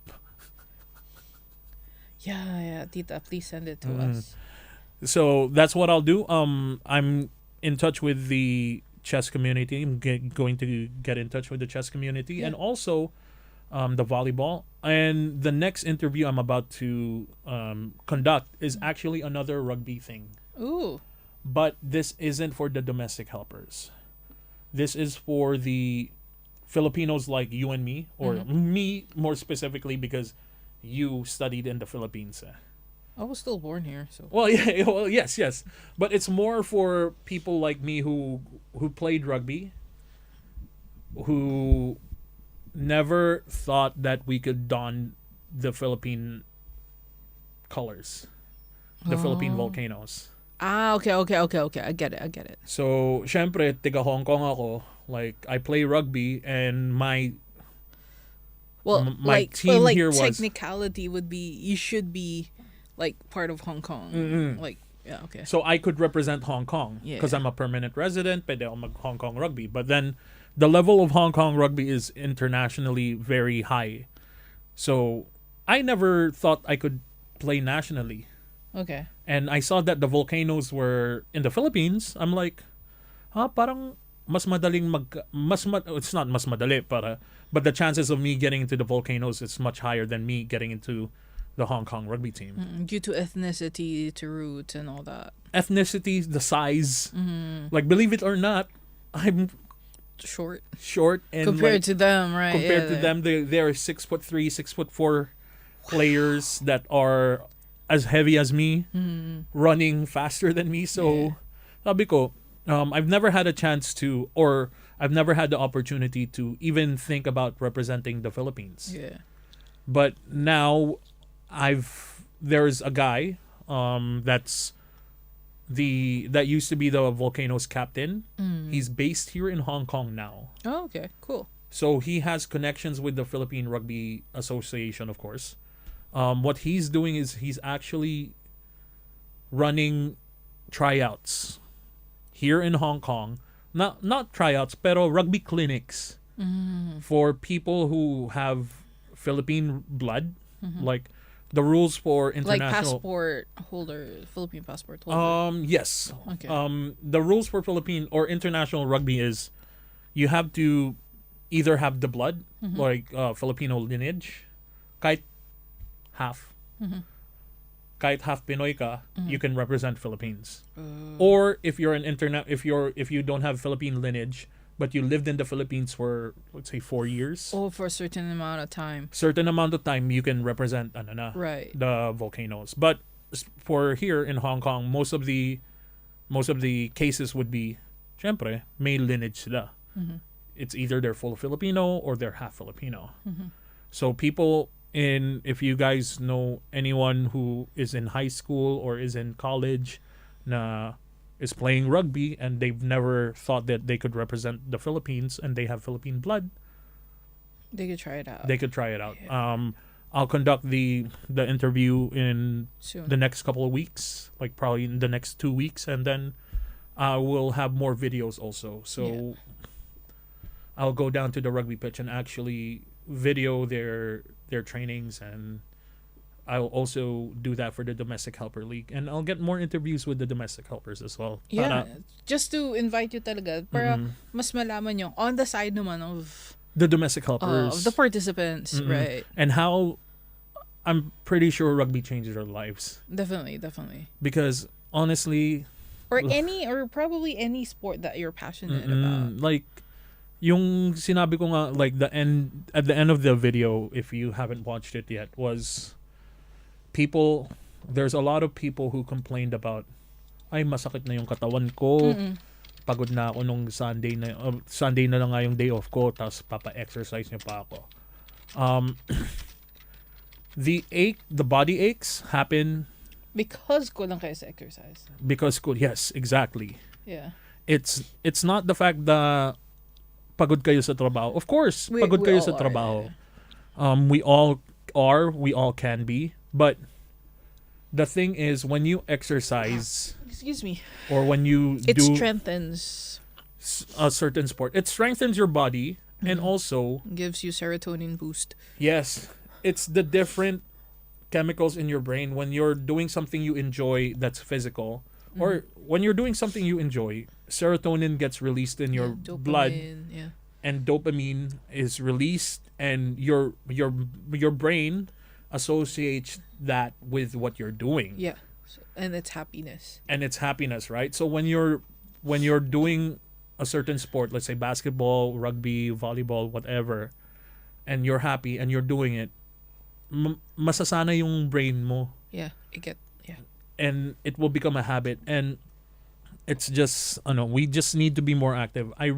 B: Yeah, Tita, please send it to us.
C: So that's what I'll do. I'm in touch with the chess community. I'm going to get in touch with the chess community and also the volleyball. And the next interview I'm about to conduct is actually another rugby thing.
B: Ooh.
C: But this isn't for the domestic helpers. This is for the Filipinos like you and me, or me more specifically because you studied in the Philippines.
B: I was still born here, so.
C: Well, yeah, well, yes. But it's more for people like me who played rugby, who never thought that we could don the Philippine colors, the Philippine volcanoes.
B: Okay. I get it.
C: So, syempre, tiga Hong Kong ako. Like, I play rugby and my team here was...
B: technicality would be, you should be, like, part of Hong Kong. Like, yeah, okay.
C: So, I could represent Hong Kong because I'm a permanent resident, pwede ako mag Hong Kong rugby. But then, the level of Hong Kong rugby is internationally very high. So, I never thought I could play nationally.
B: Okay.
C: And I saw that the volcanoes were in the Philippines. I'm like, parang mas madaling it's not mas madali, but the chances of me getting into the volcanoes is much higher than me getting into the Hong Kong rugby team.
B: Due to ethnicity, to roots, and all that.
C: Ethnicity, the size. Like, believe it or not, I'm
B: short,
C: and
B: compared to them, right?
C: Compared to them, they're 6'3", 6'4" players that are as heavy as me, running faster than me. So, sabi ko, I've never had a chance to, or I've never had the opportunity to even think about representing the Philippines.
B: Yeah.
C: But now, there's a guy, that used to be the Volcanoes captain. He's based here in Hong Kong now.
B: Oh, okay, cool.
C: So he has connections with the Philippine Rugby Association, of course. What he's doing is he's actually running tryouts here in Hong Kong. Not tryouts, pero rugby clinics for people who have Philippine blood. Like the rules for international,
B: like Philippine passport holder.
C: Yes.
B: Okay.
C: The rules for Philippine or international rugby is you have to either have the blood, like Filipino lineage, kahit half. Kahit half Pinoy ka, you can represent Philippines. Or if you're if you don't have Philippine lineage, but you lived in the Philippines for, let's say, 4 years.
B: Oh, for a certain amount of time.
C: You can represent the volcanoes. But for here in Hong Kong, most of the cases would be, syempre, may lineage sila. It's either they're full Filipino or they're half Filipino. So people if you guys know anyone who is in high school or is in college na is playing rugby and they've never thought that they could represent the Philippines and they have Philippine blood,
B: they could try it out.
C: Yeah. I'll conduct the interview in
B: Soon.
C: the next couple of weeks, like probably in the next 2 weeks, and then we'll have more videos also. So I'll go down to the rugby pitch and actually video their trainings, and I'll also do that for the domestic helper league, and I'll get more interviews with the domestic helpers as well.
B: Yeah, just to invite you talaga para mas malaman yung on the side naman of
C: the domestic helpers,
B: of the participants, right?
C: And how I'm pretty sure rugby changes our lives.
B: Definitely.
C: Because honestly,
B: or probably any sport that you're passionate about.
C: Like yung sinabi ko nga, like at the end of the video, if you haven't watched it yet, was there's a lot of people who complained about, ay masakit na yung katawan ko. Pagod na ako nung Sunday na lang nga yung day off ko, tapos papa-exercise niyo pa ako. The body aches happen
B: because kulang kayo sa exercise.
C: Yes, exactly.
B: Yeah.
C: It's not the fact that pagod kayo sa trabaho. Of course, pagod kayo sa trabaho. We all can be, but the thing is, when you exercise,
B: excuse me,
C: or when you
B: it
C: do
B: strengthens
C: a certain sport, it strengthens your body and also
B: gives you serotonin boost.
C: Yes, it's the different chemicals in your brain when you're doing something you enjoy that's physical, or when you're doing something you enjoy, serotonin gets released in your blood, and dopamine is released, and your brain associates that with what you're doing.
B: Yeah. And it's happiness.
C: Right? So when you're doing a certain sport, let's say basketball, rugby, volleyball, whatever, and you're happy and you're doing it, masasana yung brain mo.
B: Yeah.
C: And it will become a habit, and it's just, we just need to be more active. I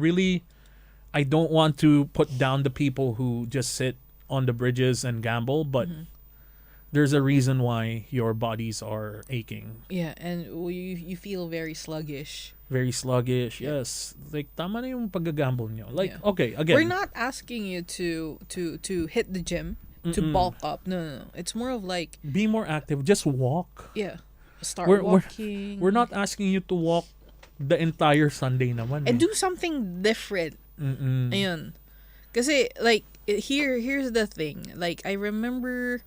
C: don't want to put down the people who just sit on the bridges and gamble, but there's a reason why your bodies are aching.
B: Yeah, and you feel very sluggish.
C: Yes. Like, tama na yung paggagamble nyo. Like, okay, again.
B: We're not asking you to hit the gym, to bulk up. No. It's more of like...
C: Be more active. Just walk.
B: Yeah. Start walking.
C: We're not asking you to walk the entire Sunday naman.
B: And do something different. Ayun. Kasi, like, here's the thing. Like, I remember...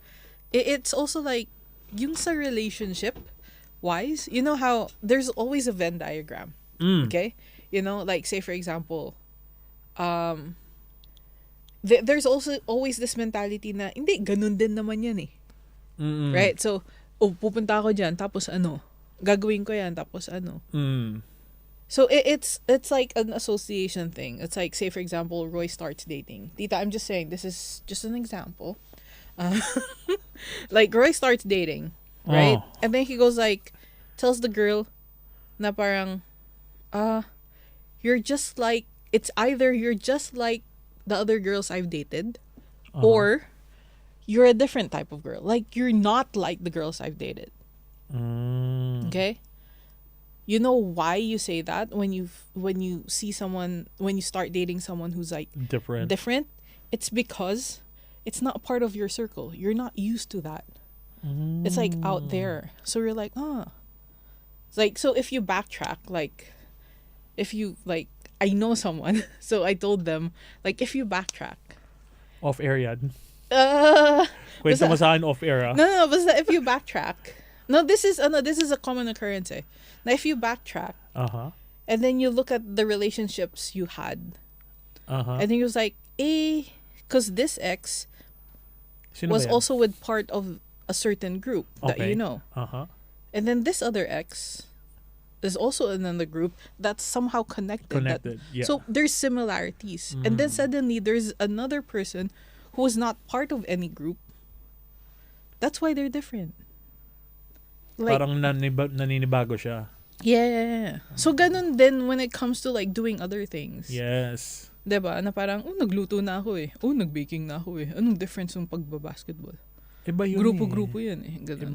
B: It's also like, yung sa relationship wise, you know how there's always a Venn diagram. Okay? You know, like, say for example, there's also always this mentality na, hindi, ganun din naman yan eh. Right? So, pupunta ako dyan, tapos gagawin ko yan, tapos So, it's like an association thing. It's like, say for example, Roy starts dating. Tita, I'm just saying, this is just an example. Like Roy starts dating, right? And then he goes like, tells the girl na parang, you're just like, it's either you're just like the other girls I've dated, or you're a different type of girl. Like, you're not like the girls I've dated. Okay? You know why you say that when you see someone, when you start dating someone who's like different? It's because it's not part of your circle. You're not used to that. It's like out there. So you're like, It's like, so if you backtrack, like, if you, like, I know someone, so I told them, like, if you backtrack.
C: Off air yan. Kwento mo sa akin off air.
B: No, but if you backtrack. No, this is a common occurrence eh. Now, if you backtrack, and then you look at the relationships you had, and then you was like, because this ex was also with part of a certain group that you know. And then this other ex is also in another group that's somehow connected. So there's similarities. And then suddenly there's another person who is not part of any group. That's why they're different. Like,
C: parang naninibago siya.
B: Yeah. So ganun din when it comes to like doing other things.
C: Yes.
B: Diba? Na parang, nagluto na ako eh. Nag-baking na ako eh. Anong difference ng pagbabasketball?
C: Iba yun
B: Grupo-grupo yan eh. Ganun.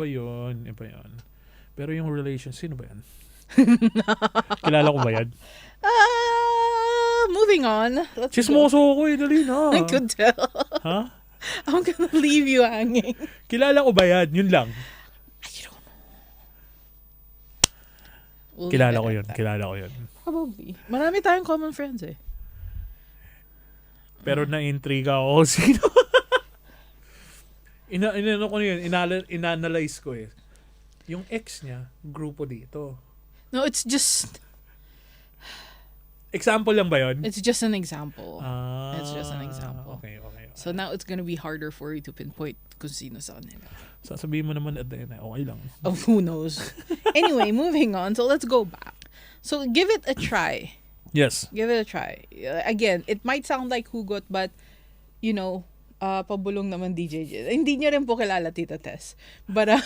C: Iba yun. Pero yung relation, sino ba yan? Kilala ko ba yan?
B: Moving on.
C: Chismoso ko eh, dali na.
B: I could tell.
C: Ha?
B: I'm gonna leave you hanging.
C: Kilala ko ba yan? Yun lang.
B: I don't know. We'll
C: Kilala
B: leave
C: ko
B: it
C: yun.
B: at that.
C: Kilala ko yun.
B: Probably. Marami tayong common friends eh.
C: Pero na-intriga ako kung sino. Inano ko yun. Inanalyze ko eh. Yung ex niya, grupo dito.
B: No, it's just
C: Example lang ba yun?
B: it's just an example.
C: Ah,
B: It's just an example.
C: Okay.
B: So now it's gonna be harder for you to pinpoint kung sino sa kanila.
C: Sasabihin mo naman at the end, okay lang.
B: Oh, who knows? Anyway, moving on. So let's go back. So give it a try.
C: Yes.
B: Give it a try. Again, it might sound like hugot, but you know, pabulong naman DJ. Hindi niya rin po kilala Tita Tess. But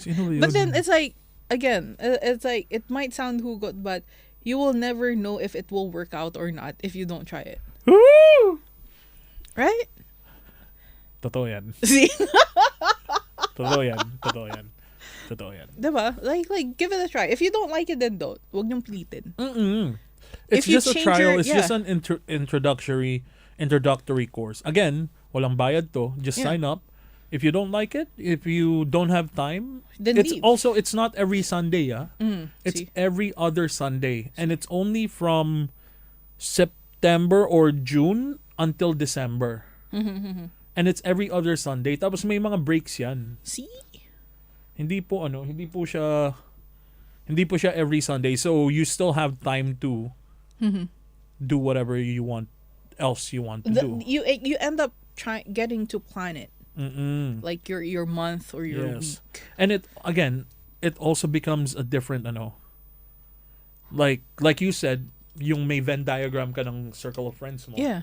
C: Sino ba yun?
B: but then it's like again, it's like it might sound hugot, but you will never know if it will work out or not if you don't try it.
C: Woo!
B: Right?
C: Totoo yan.
B: See?
C: Totoo yan.
B: Diba? Like give it a try. If you don't like it, then don't. Huwag niyong pilitin.
C: It's
B: If you
C: just a
B: change
C: trial.
B: your-
C: It's just an introductory course. Again, walang bayad to. Just
B: Yeah.
C: sign up. If you don't like it, if you don't have time,
B: Then
C: it's
B: leave.
C: it's not every Sunday, it's
B: see?
C: every other Sunday, and it's only from September or June until December. And it's every other Sunday. Tapos may mga breaks yan.
B: See?
C: Hindi po siya every Sunday. So you still have time to do whatever you want to do.
B: You end up getting to plan it. Like your month or your week.
C: And it also becomes a different like you said, yung may Venn diagram ka ng circle of friends mo.
B: Yeah.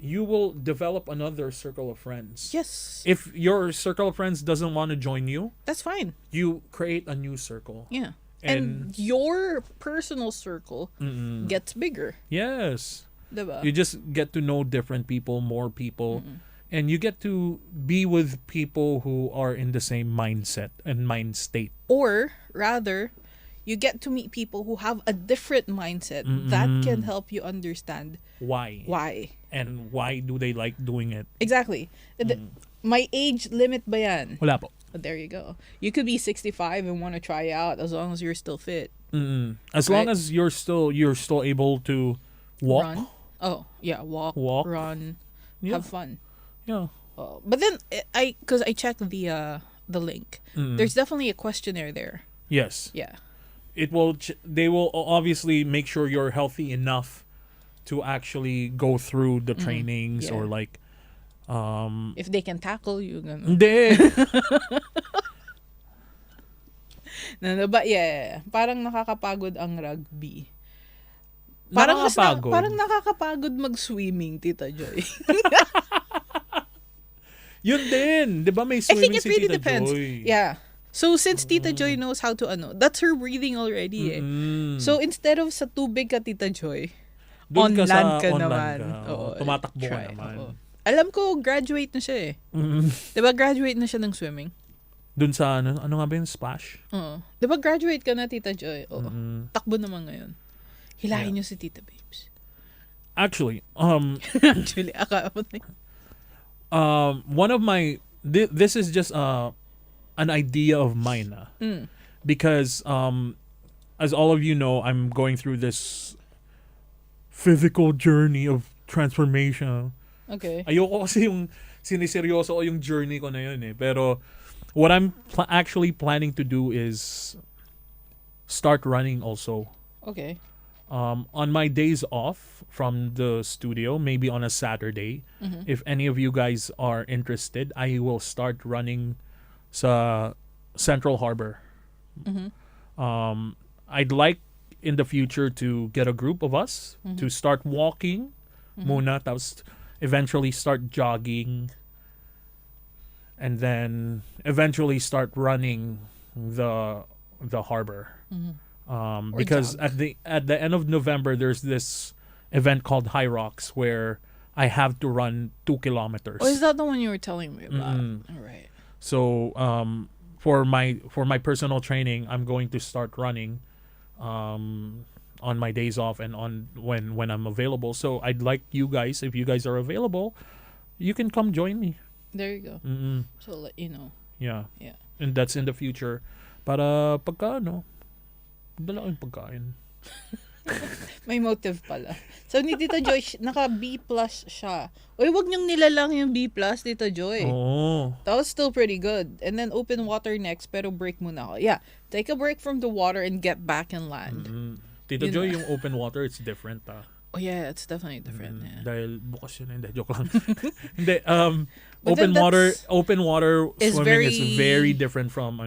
C: You will develop another circle of friends.
B: Yes.
C: If your circle of friends doesn't want to join you,
B: That's fine.
C: you create a new circle.
B: Yeah.
C: And-
B: And your personal circle gets bigger.
C: Yes.
B: Diba?
C: You just get to know different people, more people. And you get to be with people who are in the same mindset and mind state.
B: Or rather, you get to meet people who have a different mindset that can help you understand
C: Why?
B: why.
C: And why do they like doing it?
B: Exactly. My age limit ba yan?
C: Wala po.
B: But there you go. You could be 65 and want to try out as long as you're still fit.
C: As long
B: Right.
C: as you're still able to walk.
B: Run. Oh, yeah. Walk, run,
C: Yeah.
B: have fun.
C: Yeah.
B: But then because I checked the link. There's definitely a questionnaire there.
C: Yes.
B: Yeah.
C: They will obviously make sure you're healthy enough to actually go through the trainings
B: Yeah.
C: or like
B: If they can tackle you, ganun.
C: Hindi.
B: No, but yeah, parang nakakapagod ang rugby. Parang
C: Nakakapagod.
B: parang nakakapagod mag-swimming, Tita Joy.
C: Yun din. 'Di ba may
B: I think
C: swimming
B: it
C: si
B: really
C: Tita
B: depends.
C: Joy?
B: Yeah. So since Tita Joy knows how to that's her breathing already eh. So instead of sa tubig ka, Tita Joy,
C: Doon
B: on
C: ka
B: land
C: sa
B: ka
C: on
B: naman.
C: land ka.
B: Oo,
C: Tumatakbo ka
B: try.
C: naman.
B: Oo. Alam ko, graduate na siya eh. Diba graduate na siya ng swimming?
C: Doon sa ano nga ba yung splash?
B: Oo. Diba graduate ka na, Tita Joy? Oo. Takbo naman ngayon. Hilahin niyo si Tita Babes.
C: Actually,
B: Actually,
C: one of my this is just an idea of mine because as all of you know, I'm going through this physical journey of transformation.
B: Okay.
C: Ayoko kasi yung siniseryoso ko yung journey ko na yun eh. Pero what I'm actually planning to do is start running also.
B: Okay.
C: On my days off from the studio, maybe on a Saturday, if any of you guys are interested, I will start running sa Central Harbor. I'd like in the future to get a group of us to start walking muna, tapos eventually start jogging, and then eventually start running the harbor. Because
B: jog.
C: at the end of November, there's this event called High Rocks where I have to run 2 kilometers.
B: Oh, is that the one you were telling me about? All right.
C: So for my personal training, I'm going to start running on my days off and on when I'm available. So I'd like you guys, if you guys are available, you can come join me.
B: There you go.
C: Mm-mm.
B: So let you know.
C: Yeah.
B: Yeah.
C: And that's in the future. Para pagka dala kayong pagkain.
B: May motive pala. So ni Tita Joy, naka B+ siya. Uy, wag niyong nilalang yung B+, Tita Joy.
C: Oh.
B: That was still pretty good. And then open water next, pero break muna ako. Yeah, take a break from the water and get back and land.
C: Mm-hmm. Tita Joy, yung open water, it's different.
B: Oh yeah, it's definitely different. Yeah.
C: Dahil bukas yun. Hindi, joke lang. Hindi,
B: But
C: open
B: then
C: water
B: is
C: swimming is very different from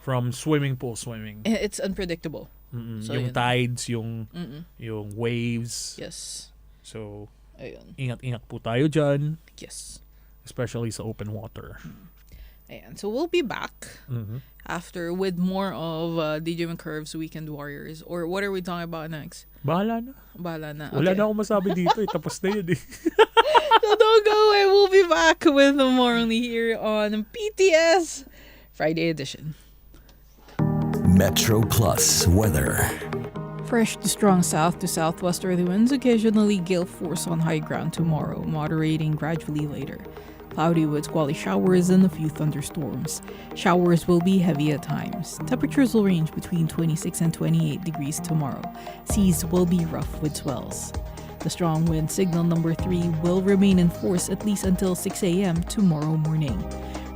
C: from swimming pool swimming.
B: It's unpredictable. So,
C: yung tides, yung waves.
B: Yes.
C: So,
B: ayun.
C: Ingat-ingat po tayo dyan.
B: Yes.
C: Especially sa open water.
B: Ayan. So we'll be back after with more of DJ McCurve's Weekend Warriors. Or what are we talking about next?
C: Bahala na.
B: Okay.
C: Wala na akong masabi dito. Tapos na yun eh.
B: So don't go away. We'll be back with more only here on PTS Friday edition.
G: Metro Plus weather.
B: Fresh to strong south to southwesterly winds, occasionally gale force on high ground tomorrow, moderating gradually later. Cloudy with squally showers and a few thunderstorms. Showers will be heavy at times. Temperatures will range between 26 and 28 degrees tomorrow. Seas will be rough with swells. The strong wind signal number 3 will remain in force at least until 6 a.m. tomorrow morning.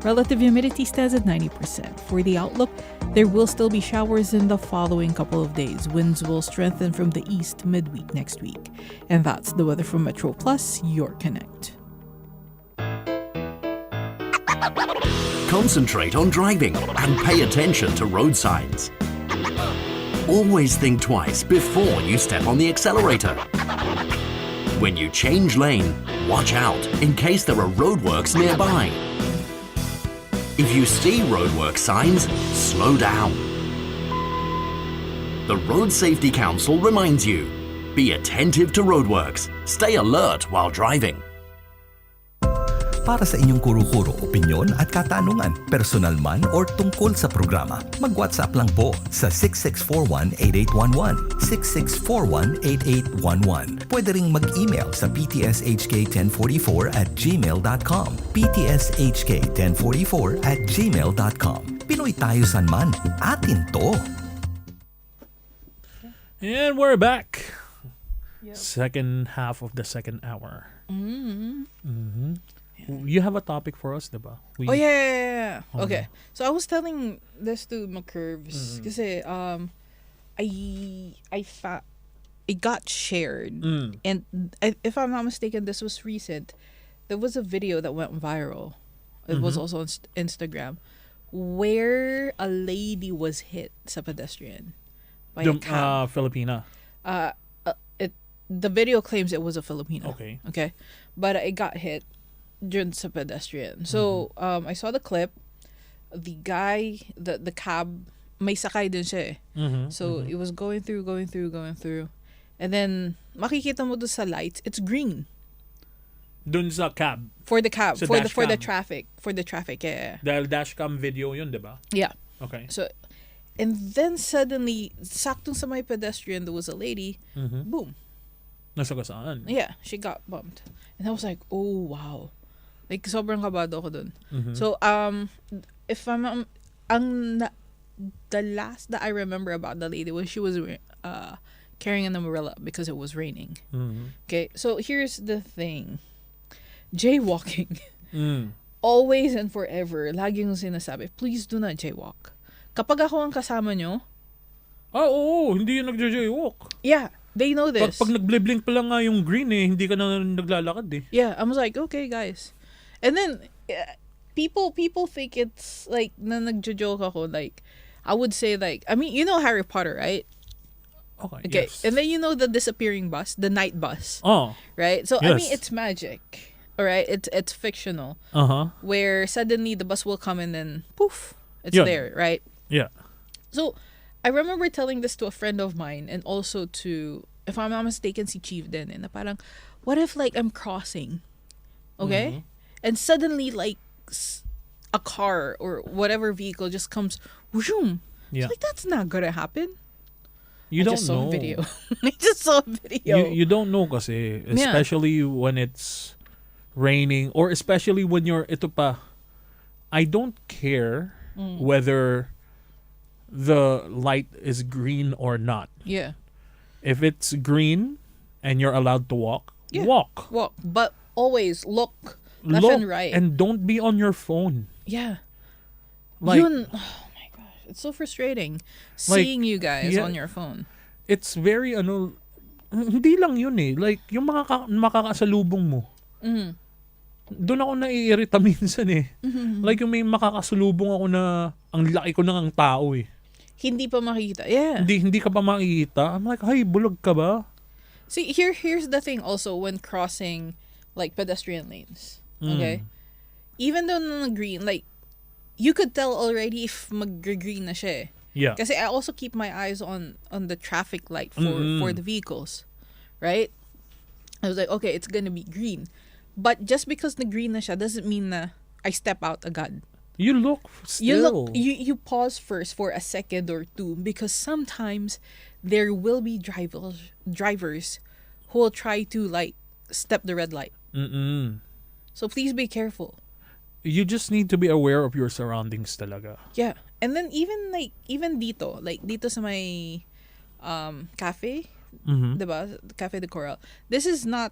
B: Relative humidity stands at 90%. For the outlook, there will still be showers in the following couple of days. Winds will strengthen from the east midweek next week. And that's the weather from Metro Plus, your connect.
I: Concentrate on driving and pay attention to road signs. Always think twice before you step on the accelerator. When you change lane, watch out in case there are roadworks nearby. If you see roadwork signs, slow down. The Road Safety Council reminds you, be attentive to roadworks, stay alert while driving.
D: Para sa inyong kuro-kuro opinyon at katanungan, personal man or tungkol sa programa, mag-WhatsApp lang po sa 6641-8811, 6641-8811. Pwede ring mag-email sa ptshk1044@gmail.com, ptshk1044@gmail.com. PinoyTayoSanman, atin to!
C: And we're back. Second half of the second hour. You have a topic for us, diba?
B: Yeah. Okay. So I was telling this to McCurves kasi it got shared, and if I'm not mistaken, this was recent. There was a video that went viral. It was also on Instagram, where a lady was hit sa pedestrian by a cab.
C: Filipina.
B: The video claims it was a Filipino.
C: Okay.
B: But it got hit during sa pedestrian. So I saw the clip. The guy, the cab, may sakay din siya eh. So it was going through, and then makikita mo doon sa lights, it's green.
C: Dun sa cab.
B: For the cab,
C: Sa
B: for the
C: dashcam.
B: traffic, yeah.
C: Dahil dashcam video yun, diba?
B: Yeah.
C: Okay.
B: So, and then suddenly, saktong sa may pedestrian, there was a lady. Boom.
C: Nasagasaan.
B: Yeah, she got bumped, and I was like, oh wow. Like, sobrang kabado ko dun. So, if I'm, the last that I remember about the lady was she was carrying an umbrella because it was raining. Okay, so here's the thing. Jaywalking. Always and forever, lagi yung sinasabi, please do not jaywalk. Kapag ako ang kasama nyo,
C: hindi yung nagja-jaywalk.
B: Yeah, they know this.
C: Pag nag-blink pa lang nga yung green eh, hindi ka na naglalakad eh.
B: Yeah, I was like, okay guys. And then, people think it's like, na nagjo-joke ako, like, I would say like, I mean, you know Harry Potter, right? Okay.
C: Yes.
B: And then you know the disappearing bus, the night bus. Right? So,
C: yes.
B: I mean, it's magic. Alright? It's fictional. Where suddenly the bus will come and then, poof, it's there, right?
C: Yeah.
B: So, I remember telling this to a friend of mine and also to, if I'm not mistaken, si Chief din. And parang, what if like I'm crossing? Okay? And suddenly like a car or whatever vehicle just comes, whoom.
C: Yeah.
B: It's like, that's not gonna happen.
C: You don't
B: saw
C: know.
B: a video. I just saw a video.
C: You don't know kasi, especially when it's raining, or especially when ito pa, I don't care whether the light is green or not.
B: Yeah.
C: If it's green and you're allowed to walk, walk.
B: Walk. But always look left and right.
C: And don't be on your phone.
B: Yeah.
C: Like,
B: oh my gosh. It's so frustrating seeing you guys on your phone.
C: It's very, hindi lang yun eh. Like, yung makakasalubong mo. Doon ako naiirita minsan eh. Like, yung may makakasalubong ako na ang laki ko ng tao eh.
B: Hindi pa makikita. Yeah.
C: Hindi ka pa makikita. I'm like, hey, bulag ka ba?
B: See, here's the thing also when crossing like pedestrian lanes. Okay? Even though na green, like, you could tell already if mag-green na siya eh.
C: Yeah.
B: Kasi I also keep my eyes on the traffic light for the vehicles. Right? I was like, okay, it's gonna be green. But just because na green na siya doesn't mean na I step out agad.
C: You look still.
B: You pause first for a second or two because sometimes there will be drivers who will try to like step the red light. So please be careful.
C: You just need to be aware of your surroundings talaga.
B: Yeah. And then even dito sa may cafe, diba? Cafe de Coral. This is not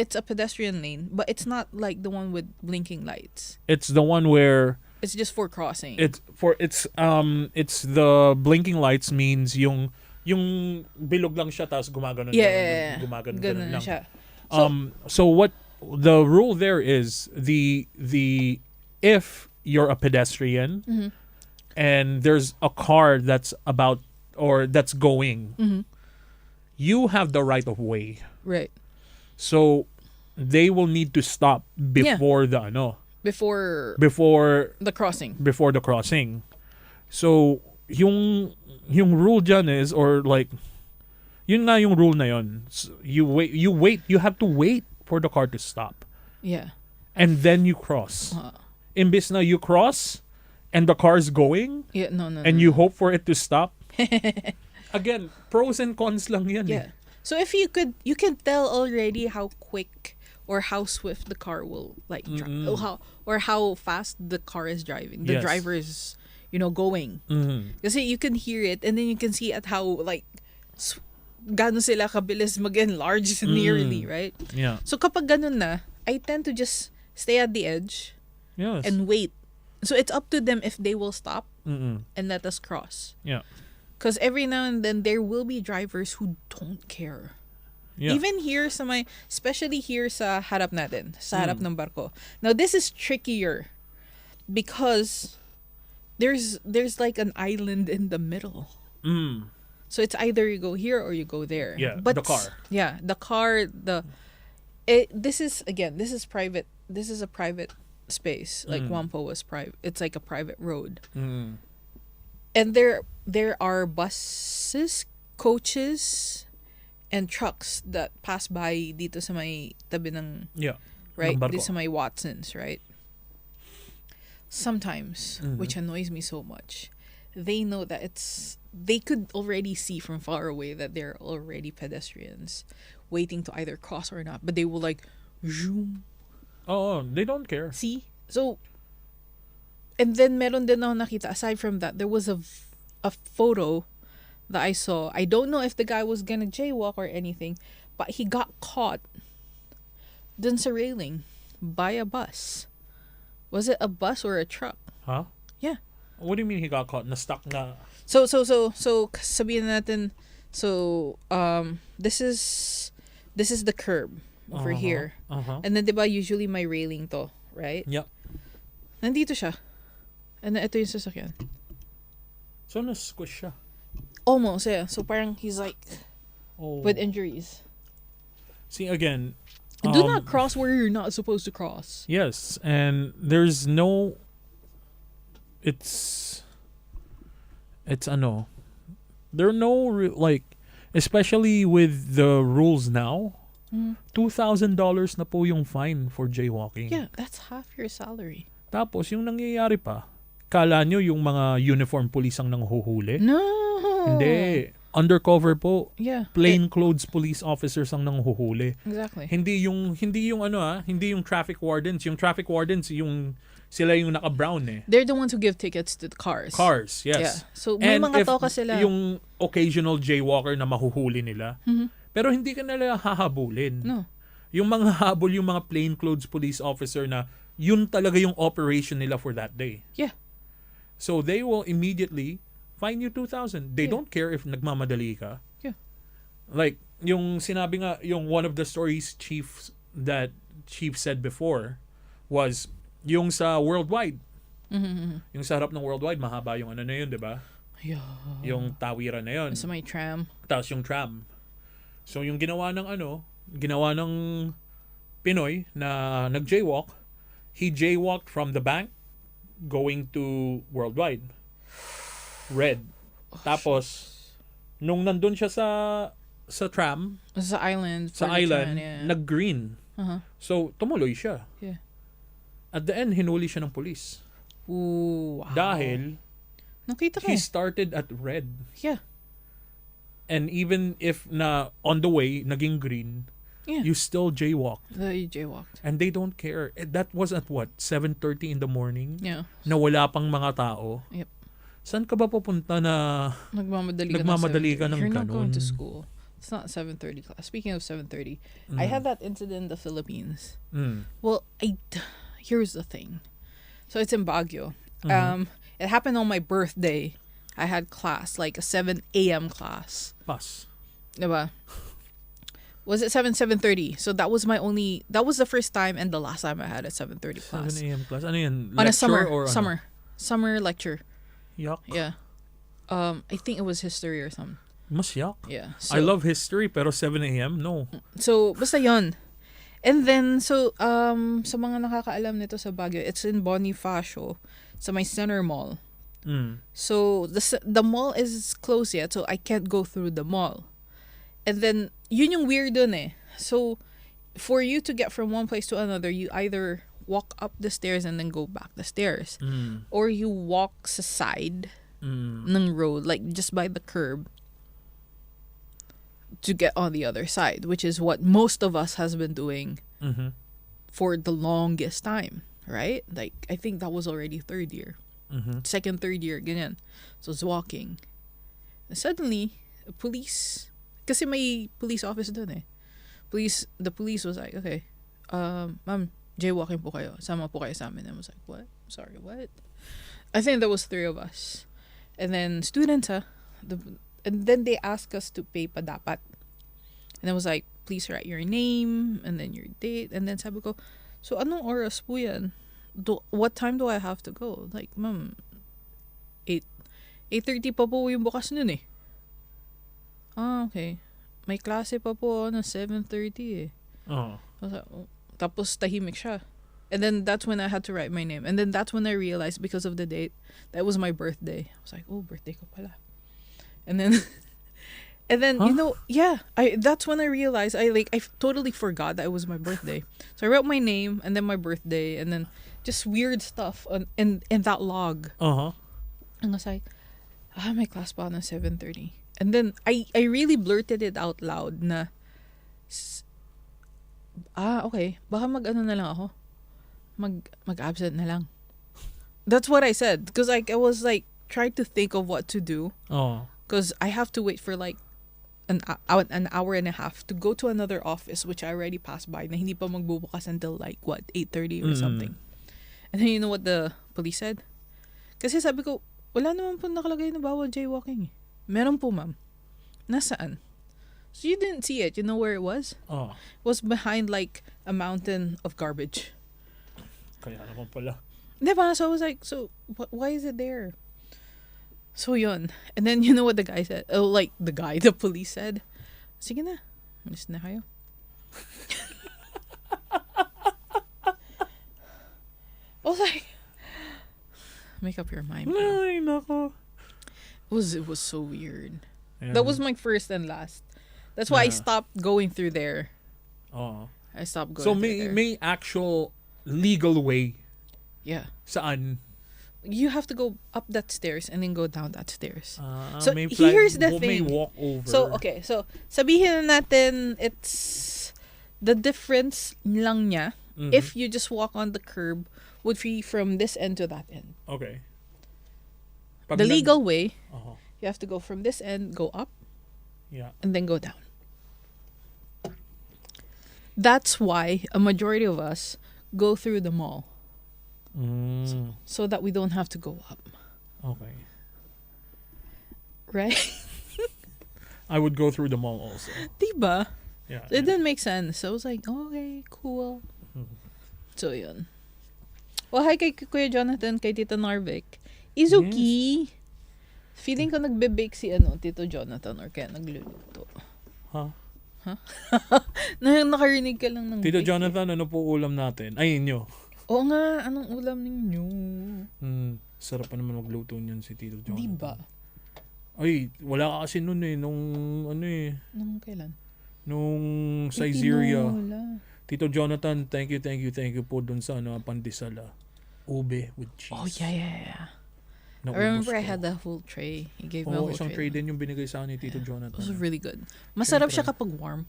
B: it's a pedestrian lane, but it's not like the one with blinking lights.
C: It's the one where
B: it's just for crossing.
C: It's the blinking lights means yung bilog lang siya tapos gumagano
B: ganun lang siya.
C: So what the rule there is the if you're a pedestrian and there's a car that's about or that's going, you have the right of way.
B: Right.
C: So they will need to stop before
B: before the crossing.
C: Before the crossing. So yung rule dyan is, or like yun nga yung rule na yun. So you have to wait for the car to stop.
B: Yeah.
C: And then you cross. Imbis na you cross and the car's going.
B: Yeah, no.
C: And you hope for it to stop. Again, pros and cons lang yan.
B: Yeah. So if you can tell already how quick or how swift the car will like drive, or how fast the car is driving. The driver is, going. Kasi you can hear it and then you can see at how like gaano sila kabilis mag-enlarge nearly, right?
C: Yeah.
B: So kapag ganun na, I tend to just stay at the edge and wait. So it's up to them if they will stop and let us cross.
C: Yeah.
B: Because every now and then there will be drivers who don't care. Yeah. Even here especially here sa harap natin, sa harap ng barko. Now this is trickier because there's like an island in the middle. So it's either you go here or you go there.
C: Yeah,
B: but
C: the car.
B: Yeah, the car. This is private. This is a private space. Like Wampo was private. It's like a private road. And there are buses, coaches, and trucks that pass by dito sa may tabi ng right dito sa may Watsons, right? Sometimes, which annoys me so much, they know that they could already see from far away that they're already pedestrians waiting to either cross or not, but they will like zoom.
C: Oh, they don't care.
B: See? So, and then meron din ako nakita, aside from that, there was a photo that I saw. I don't know if the guy was gonna jaywalk or anything, but he got caught dun sa railing by a bus. Was it a bus or a truck?
C: Huh?
B: Yeah.
C: What do you mean he got caught? Na-stuck na?
B: So sabihin natin, this is the curb over here. And then diba usually may railing to, right?
C: Yep.
B: Nandito siya. And then ito yung sasakyan.
C: So na-squish siya.
B: Almost, yeah. So parang he's like with injuries.
C: See, again,
B: do not cross where you're not supposed to cross.
C: Yes, and there's no it's there are no like, especially with the rules now, $2,000 na po yung fine for jaywalking.
B: Yeah, that's half your salary.
C: Tapos yung nangyayari pa, kala nyo yung mga uniform police ang nanghuhuli?
B: No.
C: Hindi. undercover po.
B: Yeah.
C: Plain clothes police officers ang nanghuhuli.
B: Exactly.
C: Hindi yung hindi yung traffic wardens. Yung traffic wardens sila yung naka-brown eh.
B: They're the ones who give tickets to the cars.
C: Cars, yes.
B: Yeah. So may
C: And
B: mga
C: if
B: toka sila.
C: yung occasional jaywalker na mahuhuli nila. Pero hindi ka nila hahabulin.
B: No.
C: Yung mga habol, yung mga plain clothes police officer na yun talaga yung operation nila for that day.
B: Yeah.
C: So they will immediately fine you 2,000. They
B: Yeah.
C: don't care if nagmamadali ka.
B: Yeah.
C: Like, yung sinabi nga, yung one of the stories Chief said before was yung sa Worldwide. Yung sa harap ng Worldwide, mahaba yung ano na yun, di ba?
B: Yeah.
C: Yung tawiran na yun.
B: Sa may tram.
C: Tapos yung tram. So yung ginawa ng Pinoy na nag-jaywalk, he jaywalked from the bank going to Worldwide. Red. Tapos, nung nandun siya sa tram,
B: Sa island.
C: sa
B: for the
C: island,
B: tram, yeah.
C: nag-green. So, tumuloy siya.
B: Yeah.
C: At the end, hinuli siya ng police.
B: Ooh, wow.
C: Dahil,
B: Nakita ko
C: he
B: eh.
C: started at red.
B: Yeah.
C: And even if na on the way, naging green,
B: Yeah.
C: you still jaywalk.
B: You jaywalked.
C: And they don't care. That was at what? 7:30 in the morning?
B: Yeah.
C: Na wala pang mga tao?
B: Yep.
C: Saan ka ba pupunta na
B: Nagmamadali ka
C: ng
B: You're not going to
C: ganun?
B: school. It's not 7:30 class. Speaking of 7:30, I had that incident in the Philippines. Well, here's the thing. So it's in Baguio. It happened on my birthday. I had class, like a 7 a.m. class.
C: Pas.
B: Diba? Was it 7:30? So that was the first time and the last time I had a 7:30 class.
C: 7 a.m. class. Ano yan?
B: On a
C: Lecture or ano?
B: summer lecture.
C: Yuck.
B: Yeah. I think it was history or something.
C: Mas yuck.
B: Yeah.
C: I love history pero 7 a.m. No.
B: So, basta yun. And then, so, sa mga nakakaalam nito sa Baguio, it's in Bonifacio, sa may Center Mall. So, the mall is closed yet, so I can't go through the mall. And then, yun yung weird dun eh. So, for you to get from one place to another, you either walk up the stairs and then go back the stairs. Or you walk sa side ng road, like just by the curb, to get on the other side, which is what most of us has been doing for the longest time, right? Like, I think that was already third year. Second, third year, ganyan. So, it's walking. And suddenly, police, kasi may police office dun eh. The police was like, okay, ma'am, jaywalking po kayo. Sama po kayo sa amin. And I was like, what? Sorry, what? I think there was 3 of us. And then, students, and then they asked us to pay pa dapat. And I was like, please write your name, and then your date. And then sabi ko, so anong oras po yan? What time do I have to go? Like, ma'am, 8:30 pa po yung bukas nun eh. Okay. May klase pa po na 7:30 eh. I was like, oh. Tapos tahimik siya. And then that's when I had to write my name. And then that's when I realized, because of the date, that was my birthday. I was like, oh, birthday ko pala. And then you know, yeah, that's when I realized I totally forgot that it was my birthday. So I wrote my name and then my birthday and then just weird stuff in that log. And I was like, may class pa na 7:30. And then I really blurted it out loud na okay, baka mag-ano na lang ako. Mag-absent na lang. That's what I said, because like I was like trying to think of what to do. Because I have to wait for like an hour and a half to go to another office, which I already passed by, na hindi pa magbubukas until like what, 8:30 or something. And then you know what the police said? Kasi sabi ko, wala naman po nakalagay na bawal jaywalking. Meron po, ma'am. Nasaan? So you didn't see it. You know where it was? It was behind like a mountain of garbage.
C: Kaya naman pala.
B: Diba? So I was like, so why is it there? So yun. And then you know what the guy said? Oh, like the police said, sige na, malis na kayo. I was like, make up your mind.
C: Ay, nako.
B: It was so weird. Yeah. That was my first and last. That's why I stopped going through there. I stopped going
C: so
B: through there.
C: may actual legal way.
B: Yeah.
C: Saan?
B: you have to go up that stairs and then go down that stairs. So
C: may
B: here's the
C: may
B: thing.
C: walk over.
B: So okay, so sabihin na natin it's the difference lang niya if you just walk on the curb would be from this end to that end.
C: Okay.
B: The legal way,
C: Uh-huh.
B: you have to go from this end, go up,
C: Yeah.
B: and then go down. That's why a majority of us go through the mall so that we don't have to go up.
C: Okay.
B: Right?
C: I would go through the mall also.
B: Diba?
C: Yeah.
B: It didn't make sense. So I was like, okay, cool. So yun. Well, hi kay Kuya Jonathan, kay Tita Narvik. Izuki. Feeling ko nagbe-bake si Tito Jonathan or kaya nagluluto.
C: Huh?
B: Nakarinig ka lang ng
C: Tito
B: bake.
C: Jonathan, ano po ulam natin? Ay, inyo.
B: Oo nga, anong ulam ninyo?
C: Sarap pa naman magluto niyan si Tito Jonathan.
B: Diba?
C: Ay, wala ka kasi nun nung
B: Nung kailan?
C: nung Sizeria. Tito Jonathan, thank you po dun sa pandesal. Ube with cheese.
B: Oh, yeah. I
C: Naubos
B: remember I
C: ko.
B: had the whole tray. He gave me a whole
C: isang
B: tray.
C: tray din yung binigay sa akin ni Tito
B: It
C: Jonathan.
B: was really good. Masarap siya kapag warm.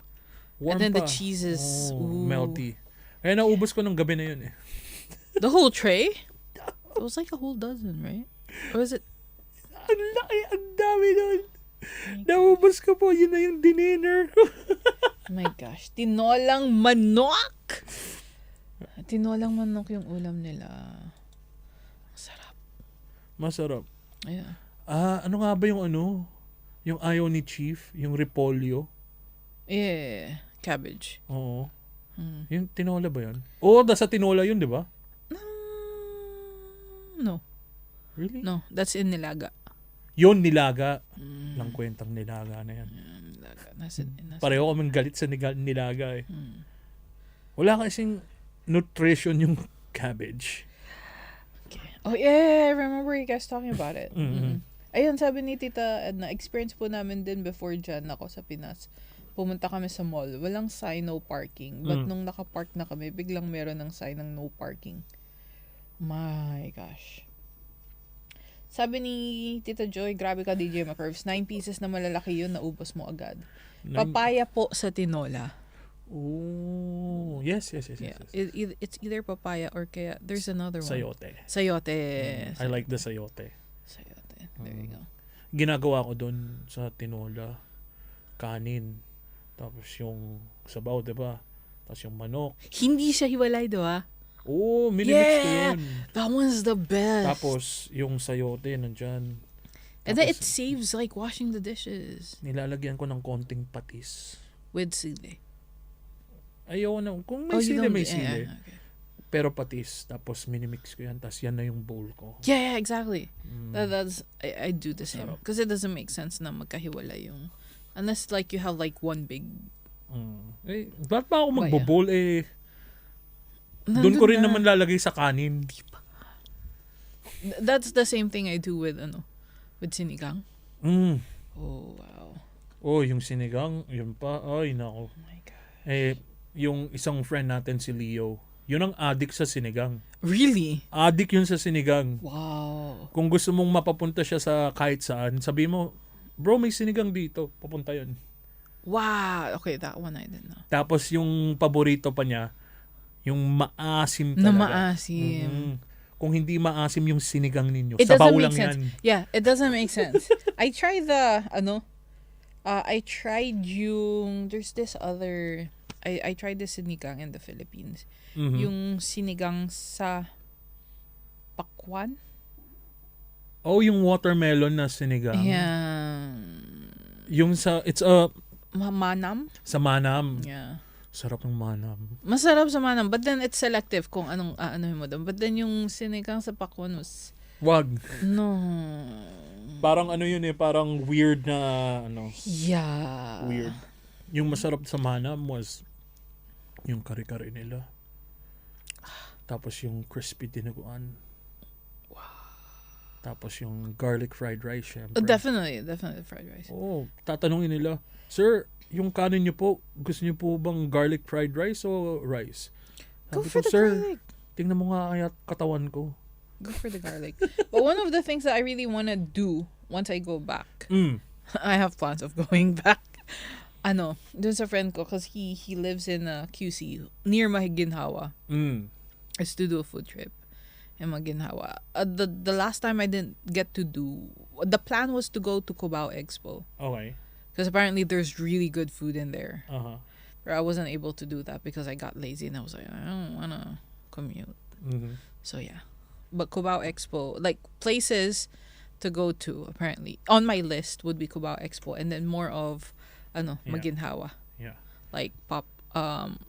C: Warm
B: And then the
C: pa.
B: cheese is
C: melty. Kaya naubos ko ng gabi na yun eh.
B: The whole tray? It was like a whole dozen, right? Or was it?
C: Ang laki, ang dami nun. Naubos ko po, yun na yung dinner ko.
B: Oh my gosh. Tinolang manok! Tinolang manok yung ulam nila. Sarap.
C: Masarap.
B: Yeah.
C: Ano nga ba yung yung ayaw ni Chief, yung repolyo?
B: Yeah. Cabbage.
C: Oo. Yung tinola ba yun? Oo, sa tinola yun, di ba?
B: No.
C: Really?
B: No. That's in nilaga.
C: Yun, nilaga. Lang kwentang nilaga na yan.
B: Nilaga. Nasa
C: Pareho kaming galit sa nilaga eh. Wala kasing nutrition yung cabbage.
B: Okay. Oh yeah, I remember you guys talking about it. Ayun, sabi ni Tita Edna, experience po namin din before dyan ako sa Pinas. Pumunta kami sa mall. Walang sign, no parking. But nung nakapark na kami, biglang meron ng sign ng no parking. My gosh. Sabi ni Tita Joy, grabe ka DJ McCurves. 9 pieces na malalaki yun, naubos mo agad. Papaya po sa tinola.
C: Oh, yes.
B: Yeah. It's either papaya or kaya there's another one.
C: Sayote. I
B: Sayote.
C: like the sayote.
B: Sayote. There you go.
C: Ginagawa ko doon sa tinola, kanin, tapos yung sabaw, diba? Tapos yung manok.
B: Hindi siya hiwalay, diba?
C: Oh, minimix ko yun.
B: That one's the best.
C: Tapos yung sayote nandyan.
B: And then it saves like washing the dishes.
C: Nilalagyan ko ng konting patis.
B: With sili.
C: Ayaw na. Kung may sili, may sili. Okay. Pero patis. Tapos minimix ko yan. Tapos yan na yung bowl ko.
B: Yeah, exactly. That's I do the same. Because it doesn't make sense na magkahiwala yung... Unless like you have like one big...
C: Eh, ba't ba ako magbo-bowl eh? Doon ko rin naman lalagay sa kanin.
B: That's the same thing I do with with sinigang. Oh, wow.
C: Oh, yung sinigang, yun pa. Ay, nako.
B: Oh my God.
C: Eh, yung isang friend natin si Leo, yun ang addict sa sinigang.
B: Really?
C: Addict yun sa sinigang.
B: Wow.
C: Kung gusto mong mapapunta siya sa kahit saan, sabi mo, bro, may sinigang dito. Papunta yun.
B: Wow. Okay, that one I didn't know.
C: Tapos yung paborito pa niya, yung maasim talaga.
B: Na maasim.
C: Kung hindi maasim yung sinigang ninyo,
B: It
C: sabaw
B: doesn't
C: lang
B: make sense.
C: yan.
B: Yeah, it doesn't make sense. I tried I tried there's this other, I tried the sinigang in the Philippines. Yung sinigang sa pakwan.
C: Oh, yung watermelon na sinigang.
B: Yeah.
C: Yung it's
B: Manam?
C: sa manam.
B: Yeah.
C: Sarap ng manam.
B: Masarap sa manam, but then it's selective kung anong mo doon. But then yung sinigang sa pakwan was...
C: Wag.
B: No.
C: Parang yun eh, parang weird na
B: Yeah.
C: Weird. Yung masarap sa manam was yung kare-kare nila. Tapos yung crispy dinuguan.
B: Wow.
C: Tapos yung garlic fried rice, syempre.
B: Definitely fried rice.
C: Oh, tatanungin nila, Sir, yung kanin niyo po, gusto niyo po bang garlic fried rice o rice?
B: Go
C: Sabi
B: for
C: ko,
B: the
C: Sir,
B: garlic.
C: tingnan mo nga kaya katawan ko.
B: Good for the garlic. But one of the things that I really want to do once I go back, I have plans of going back. There's a friend ko because he lives in QC near Maginhawa. Is to do a food trip in Maginhawa. The last time I didn't get to do. The plan was to go to Cubao Expo.
C: Okay.
B: Because apparently there's really good food in there.
C: Uh-huh.
B: I wasn't able to do that because I got lazy and I was like, I don't want to commute. So yeah. But Cubao Expo, like places to go to apparently on my list would be Cubao Expo and then more of Maginhawa.
C: Yeah.
B: Like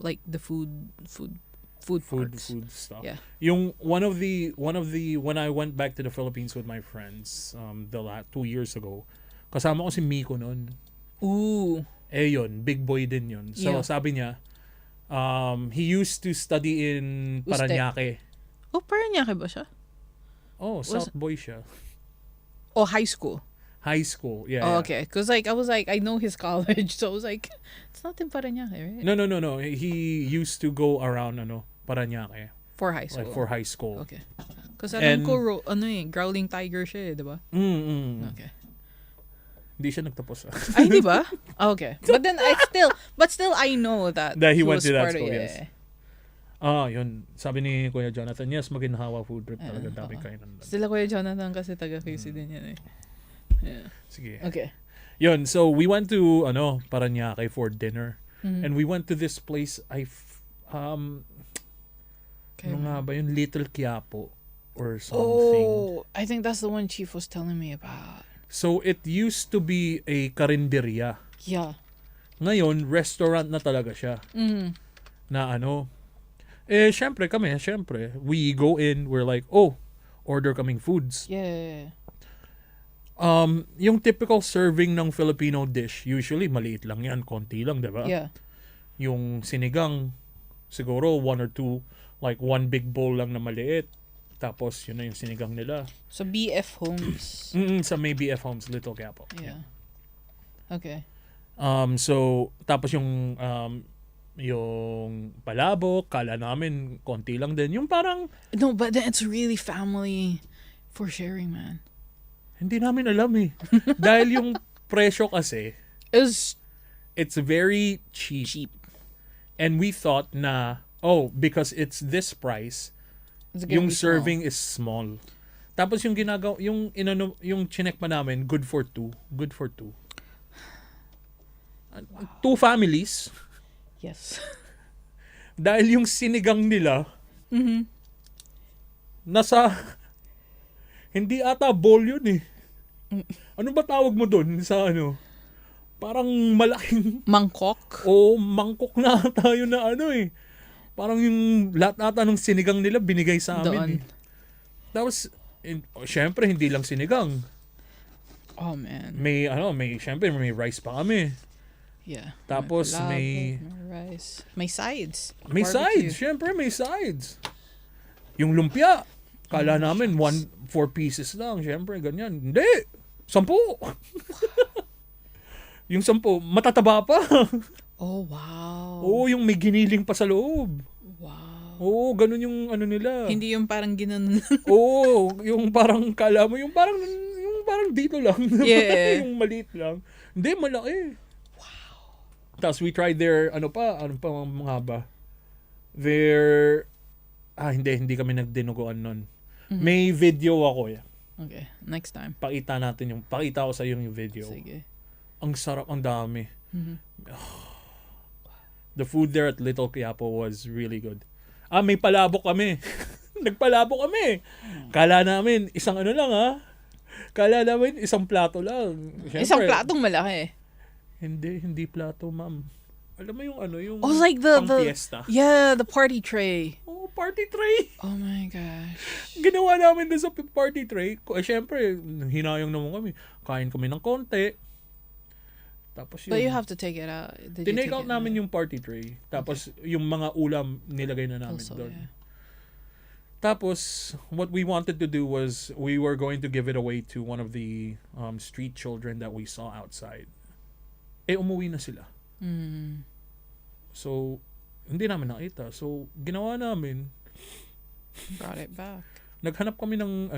B: like the food parks.
C: Food stuff.
B: Yeah.
C: Yung one of the when I went back to the Philippines with my friends 2 years ago, kasama ko si Miko noon.
B: Ooh.
C: Yun, big boy din yun. So
B: Yeah.
C: sabi niya, he used to study in Parañaque.
B: Oh, Parañaque ba siya?
C: Oh, South Boy siya.
B: Oh, high school.
C: High school, yeah.
B: Oh,
C: yeah.
B: okay. Because I was like, I know his college, so I was like, it's not in Parañaque, right?
C: No. He used to go around Parañaque.
B: For high school.
C: Like for high school.
B: Okay. Because alam ko, Growling Tiger siya, di ba? Okay.
C: Hindi siya nagtapos.
B: Ay, di ba? Okay. But then still I know that
C: he went
B: was
C: to that
B: part
C: school,
B: of,
C: yes. Yun. Sabi ni Kuya Jonathan, yes, Maginhawa food trip talaga. Dami kayo nandun.
B: Sila Kuya Jonathan kasi taga QC din yan eh. Yeah.
C: Sige.
B: Okay.
C: Yun, so we went to Parañaque for dinner. And we went to this place ano nga ba yun? Little Quiapo or something.
B: Oh, I think that's the one Chief was telling me about.
C: So it used to be a karinderya.
B: Yeah.
C: Ngayon, restaurant na talaga siya. Na syempre, we go in, we're like, order kaming foods.
B: Yeah.
C: Yung typical serving ng Filipino dish, usually maliit lang yan, konti lang, diba?
B: Yeah.
C: Yung sinigang, siguro one or two, like one big bowl lang na maliit. Tapos yun na yung sinigang nila.
B: So BF Homes.
C: Sa may BF Homes, Little Quiapo.
B: Yeah. Okay.
C: So tapos yung palabok, kala namin konti lang din. Yung parang
B: no, but then it's really family for sharing, man.
C: Hindi namin alam eh. Dahil yung presyo kasi it's very cheap. And we thought na because it's this price, yung serving is small. Tapos yung ginagawa, yung chinek pa namin, good for two. 2 families.
B: Yes.
C: Dahil yung sinigang nila, nasa, hindi ata bowl yun eh. Ano ba tawag mo dun sa parang malaking
B: mangkok?
C: Mangkok na tayo na eh. Parang yung lahat ata ng sinigang nila binigay sa amin. Tapos, syempre, hindi lang sinigang.
B: Oh, man.
C: May syempre, may rice pa kami.
B: Yeah.
C: Tapos,
B: may rice. May sides.
C: May
B: barbecue.
C: sides. Syempre, may sides. Yung lumpia, kala namin 4 pieces lang. Syempre, ganyan. Hindi! 10! Yung 10, matataba pa.
B: Oh, wow.
C: Yung may giniling pa sa loob.
B: Wow.
C: Ganun yung nila.
B: Hindi yung parang ginanon.
C: Yung parang kala mo, yung parang dito lang.
B: Yeah.
C: Yung maliit lang. Hindi, malaki. Wow. Tapos we tried their, ano pa mga ba? Hindi kami nagdinuguan nun. May video ako eh.
B: Okay, next time.
C: Pakita ko sa iyo yung video.
B: Sige.
C: Ang sarap, ang dami. The food there at Little Quiapo was really good. May palabok kami. Nagpalabok kami. Kala namin isang Kala namin isang plato lang. Siyempre,
B: isang platong malaki.
C: Hindi plato, ma'am. Alam mo yung
B: like the
C: fiesta.
B: Yeah, the party tray.
C: Party tray.
B: Oh my gosh.
C: Ginawa namin din sa party tray. Siyempre, hinayang naman kami. Kain kami ng konti. Tapos
B: But you have to take it out.
C: Tinake out namin yung party tray. Tapos yung mga ulam nilagay na namin doon.
B: Yeah.
C: Tapos what we wanted to do was we were going to give it away to one of the street children that we saw outside. Umuwi na sila. So hindi namin nakita. So ginawa namin.
B: Brought it back.
C: Naghanap kami ng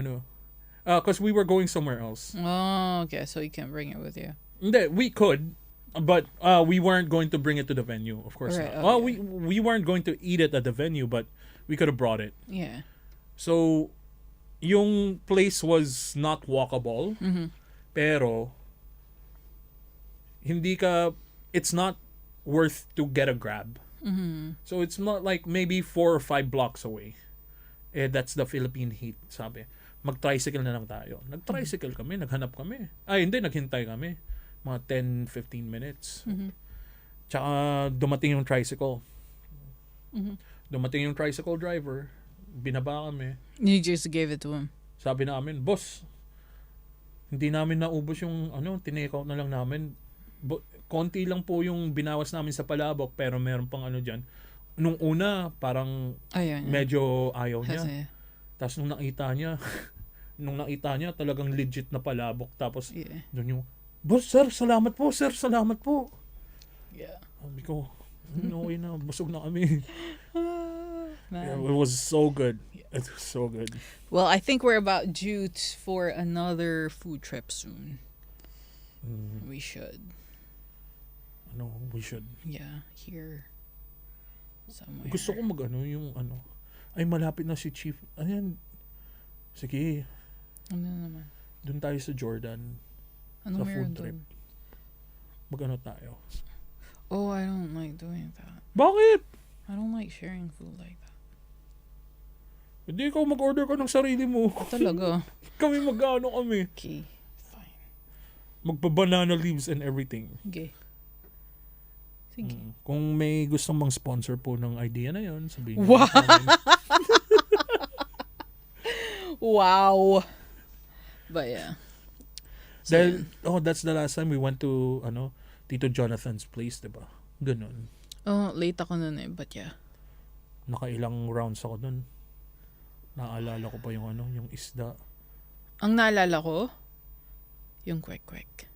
C: because we were going somewhere else.
B: Oh, okay. So you can't bring it with you.
C: Hindi, we could, but we weren't going to bring it to the venue, of course.
B: Right,
C: Not.
B: oh,
C: we weren't going to eat it at the venue, but we could have brought it.
B: Yeah.
C: So, yung place was not walkable, pero it's not worth to get a grab. So it's not like maybe 4 or 5 blocks away. That's the Philippine heat, sabi. Mag-tricycle na lang tayo. Nag-tricycle kami, naghanap kami. Hindi, naghintay kami. Mga 10-15 minutes. Tsaka dumating yung tricycle. Dumating yung tricycle driver. Binaba kami.
B: You just gave it to him.
C: Sabi namin, boss, hindi namin naubos yung tinake out na lang namin. Konti lang po yung binawas namin sa palabok, pero meron pang dyan. Nung una, parang medyo ayaw niya. Tapos nung nakita niya, talagang legit na palabok. Tapos doon yung, boss, sir, salamat po.
B: Yeah.
C: Sabi ko, okay na, busog na kami. Yeah, it was so good. It was so good.
B: Well, I think we're about due for another food trip soon. We should.
C: We should.
B: Yeah, here. Somewhere.
C: Gusto ko yung ay malapit na si Chief. Ayan. Sige.
B: Ano naman?
C: Doon tayo sa Jordan.
B: Ano
C: sa food
B: meron
C: trip. Tayo.
B: Oh, I don't like doing that.
C: Bakit?
B: I don't like sharing food like that.
C: Hindi ikaw mag-order ka ng sarili mo.
B: Talaga?
C: Kami kami.
B: Okay, fine.
C: Magpa-banana leaves and everything.
B: Okay. Sige.
C: Kung may gustong mang sponsor po ng idea na yon, sabihin
B: Wow!
C: namin.
B: Wow! But yeah.
C: Dahil, that's the last time we went to, Tito Jonathan's place, diba? Ganun.
B: Oh, late ako nun but yeah.
C: Nakailang rounds ako dun. Naalala ko pa yung isda.
B: Ang naalala ko, yung kwek-kwek.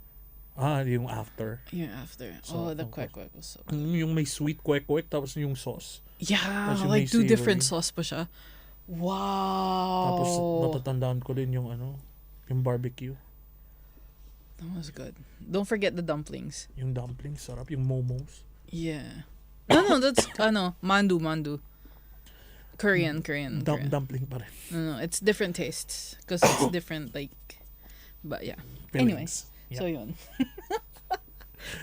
C: Yung after.
B: Yung after. So, the kwek-kwek was so good.
C: Yung may sweet kwek-kwek, tapos yung sauce.
B: Yeah,
C: yung
B: like 2
C: savory.
B: different sauce pa siya. Wow!
C: Tapos natatandaan ko din yung barbecue.
B: That was good. Don't forget the dumplings.
C: Yung dumplings, sarap. Yung momos.
B: Yeah. No, that's, mandu. Korean.
C: Dumpling pa rin.
B: No, it's different tastes. Because it's different, like, but yeah. Anyways, so yun.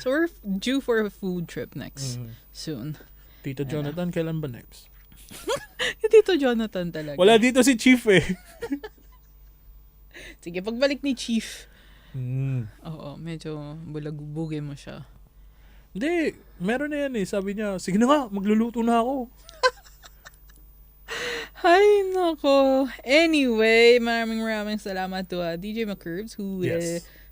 B: So we're due for a food trip next soon.
C: Tito Jonathan, kailan ba next?
B: Tito Jonathan talaga.
C: Wala dito si Chief eh.
B: Sige, pagbalik ni Chief.
C: Oo,
B: medyo bulagubugin mo siya.
C: Hindi, meron na yan eh. Sabi niya, sige na nga, magluluto na ako.
B: Ay, nako. Anyway, maraming salamat to DJ McCurves who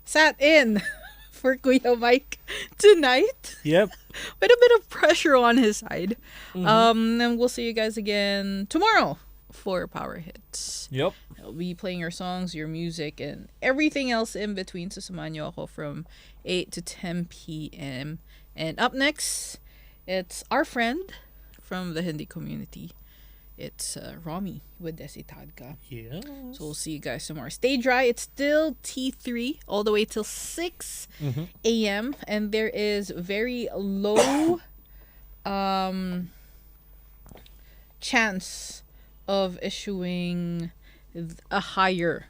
B: sat in for Kuya Mike tonight.
C: Yep.
B: With a bit of pressure on his side. And we'll see you guys again tomorrow for Power Hits.
C: Yep.
B: I'll be playing your songs, your music, and everything else in between. So samahan niyo ako from 8 to 10 p.m. And up next, it's our friend from the Hindi community. It's Rami with Desitadka.
C: Yeah.
B: So we'll see you guys tomorrow. Stay dry. It's still T3 all the way till 6 a.m. And there is very low chance of issuing a higher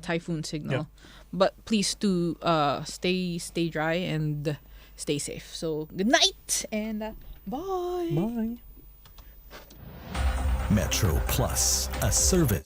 B: typhoon signal. But please do stay dry and stay safe. So good night and bye.
C: Bye.
D: Metro Plus, a service.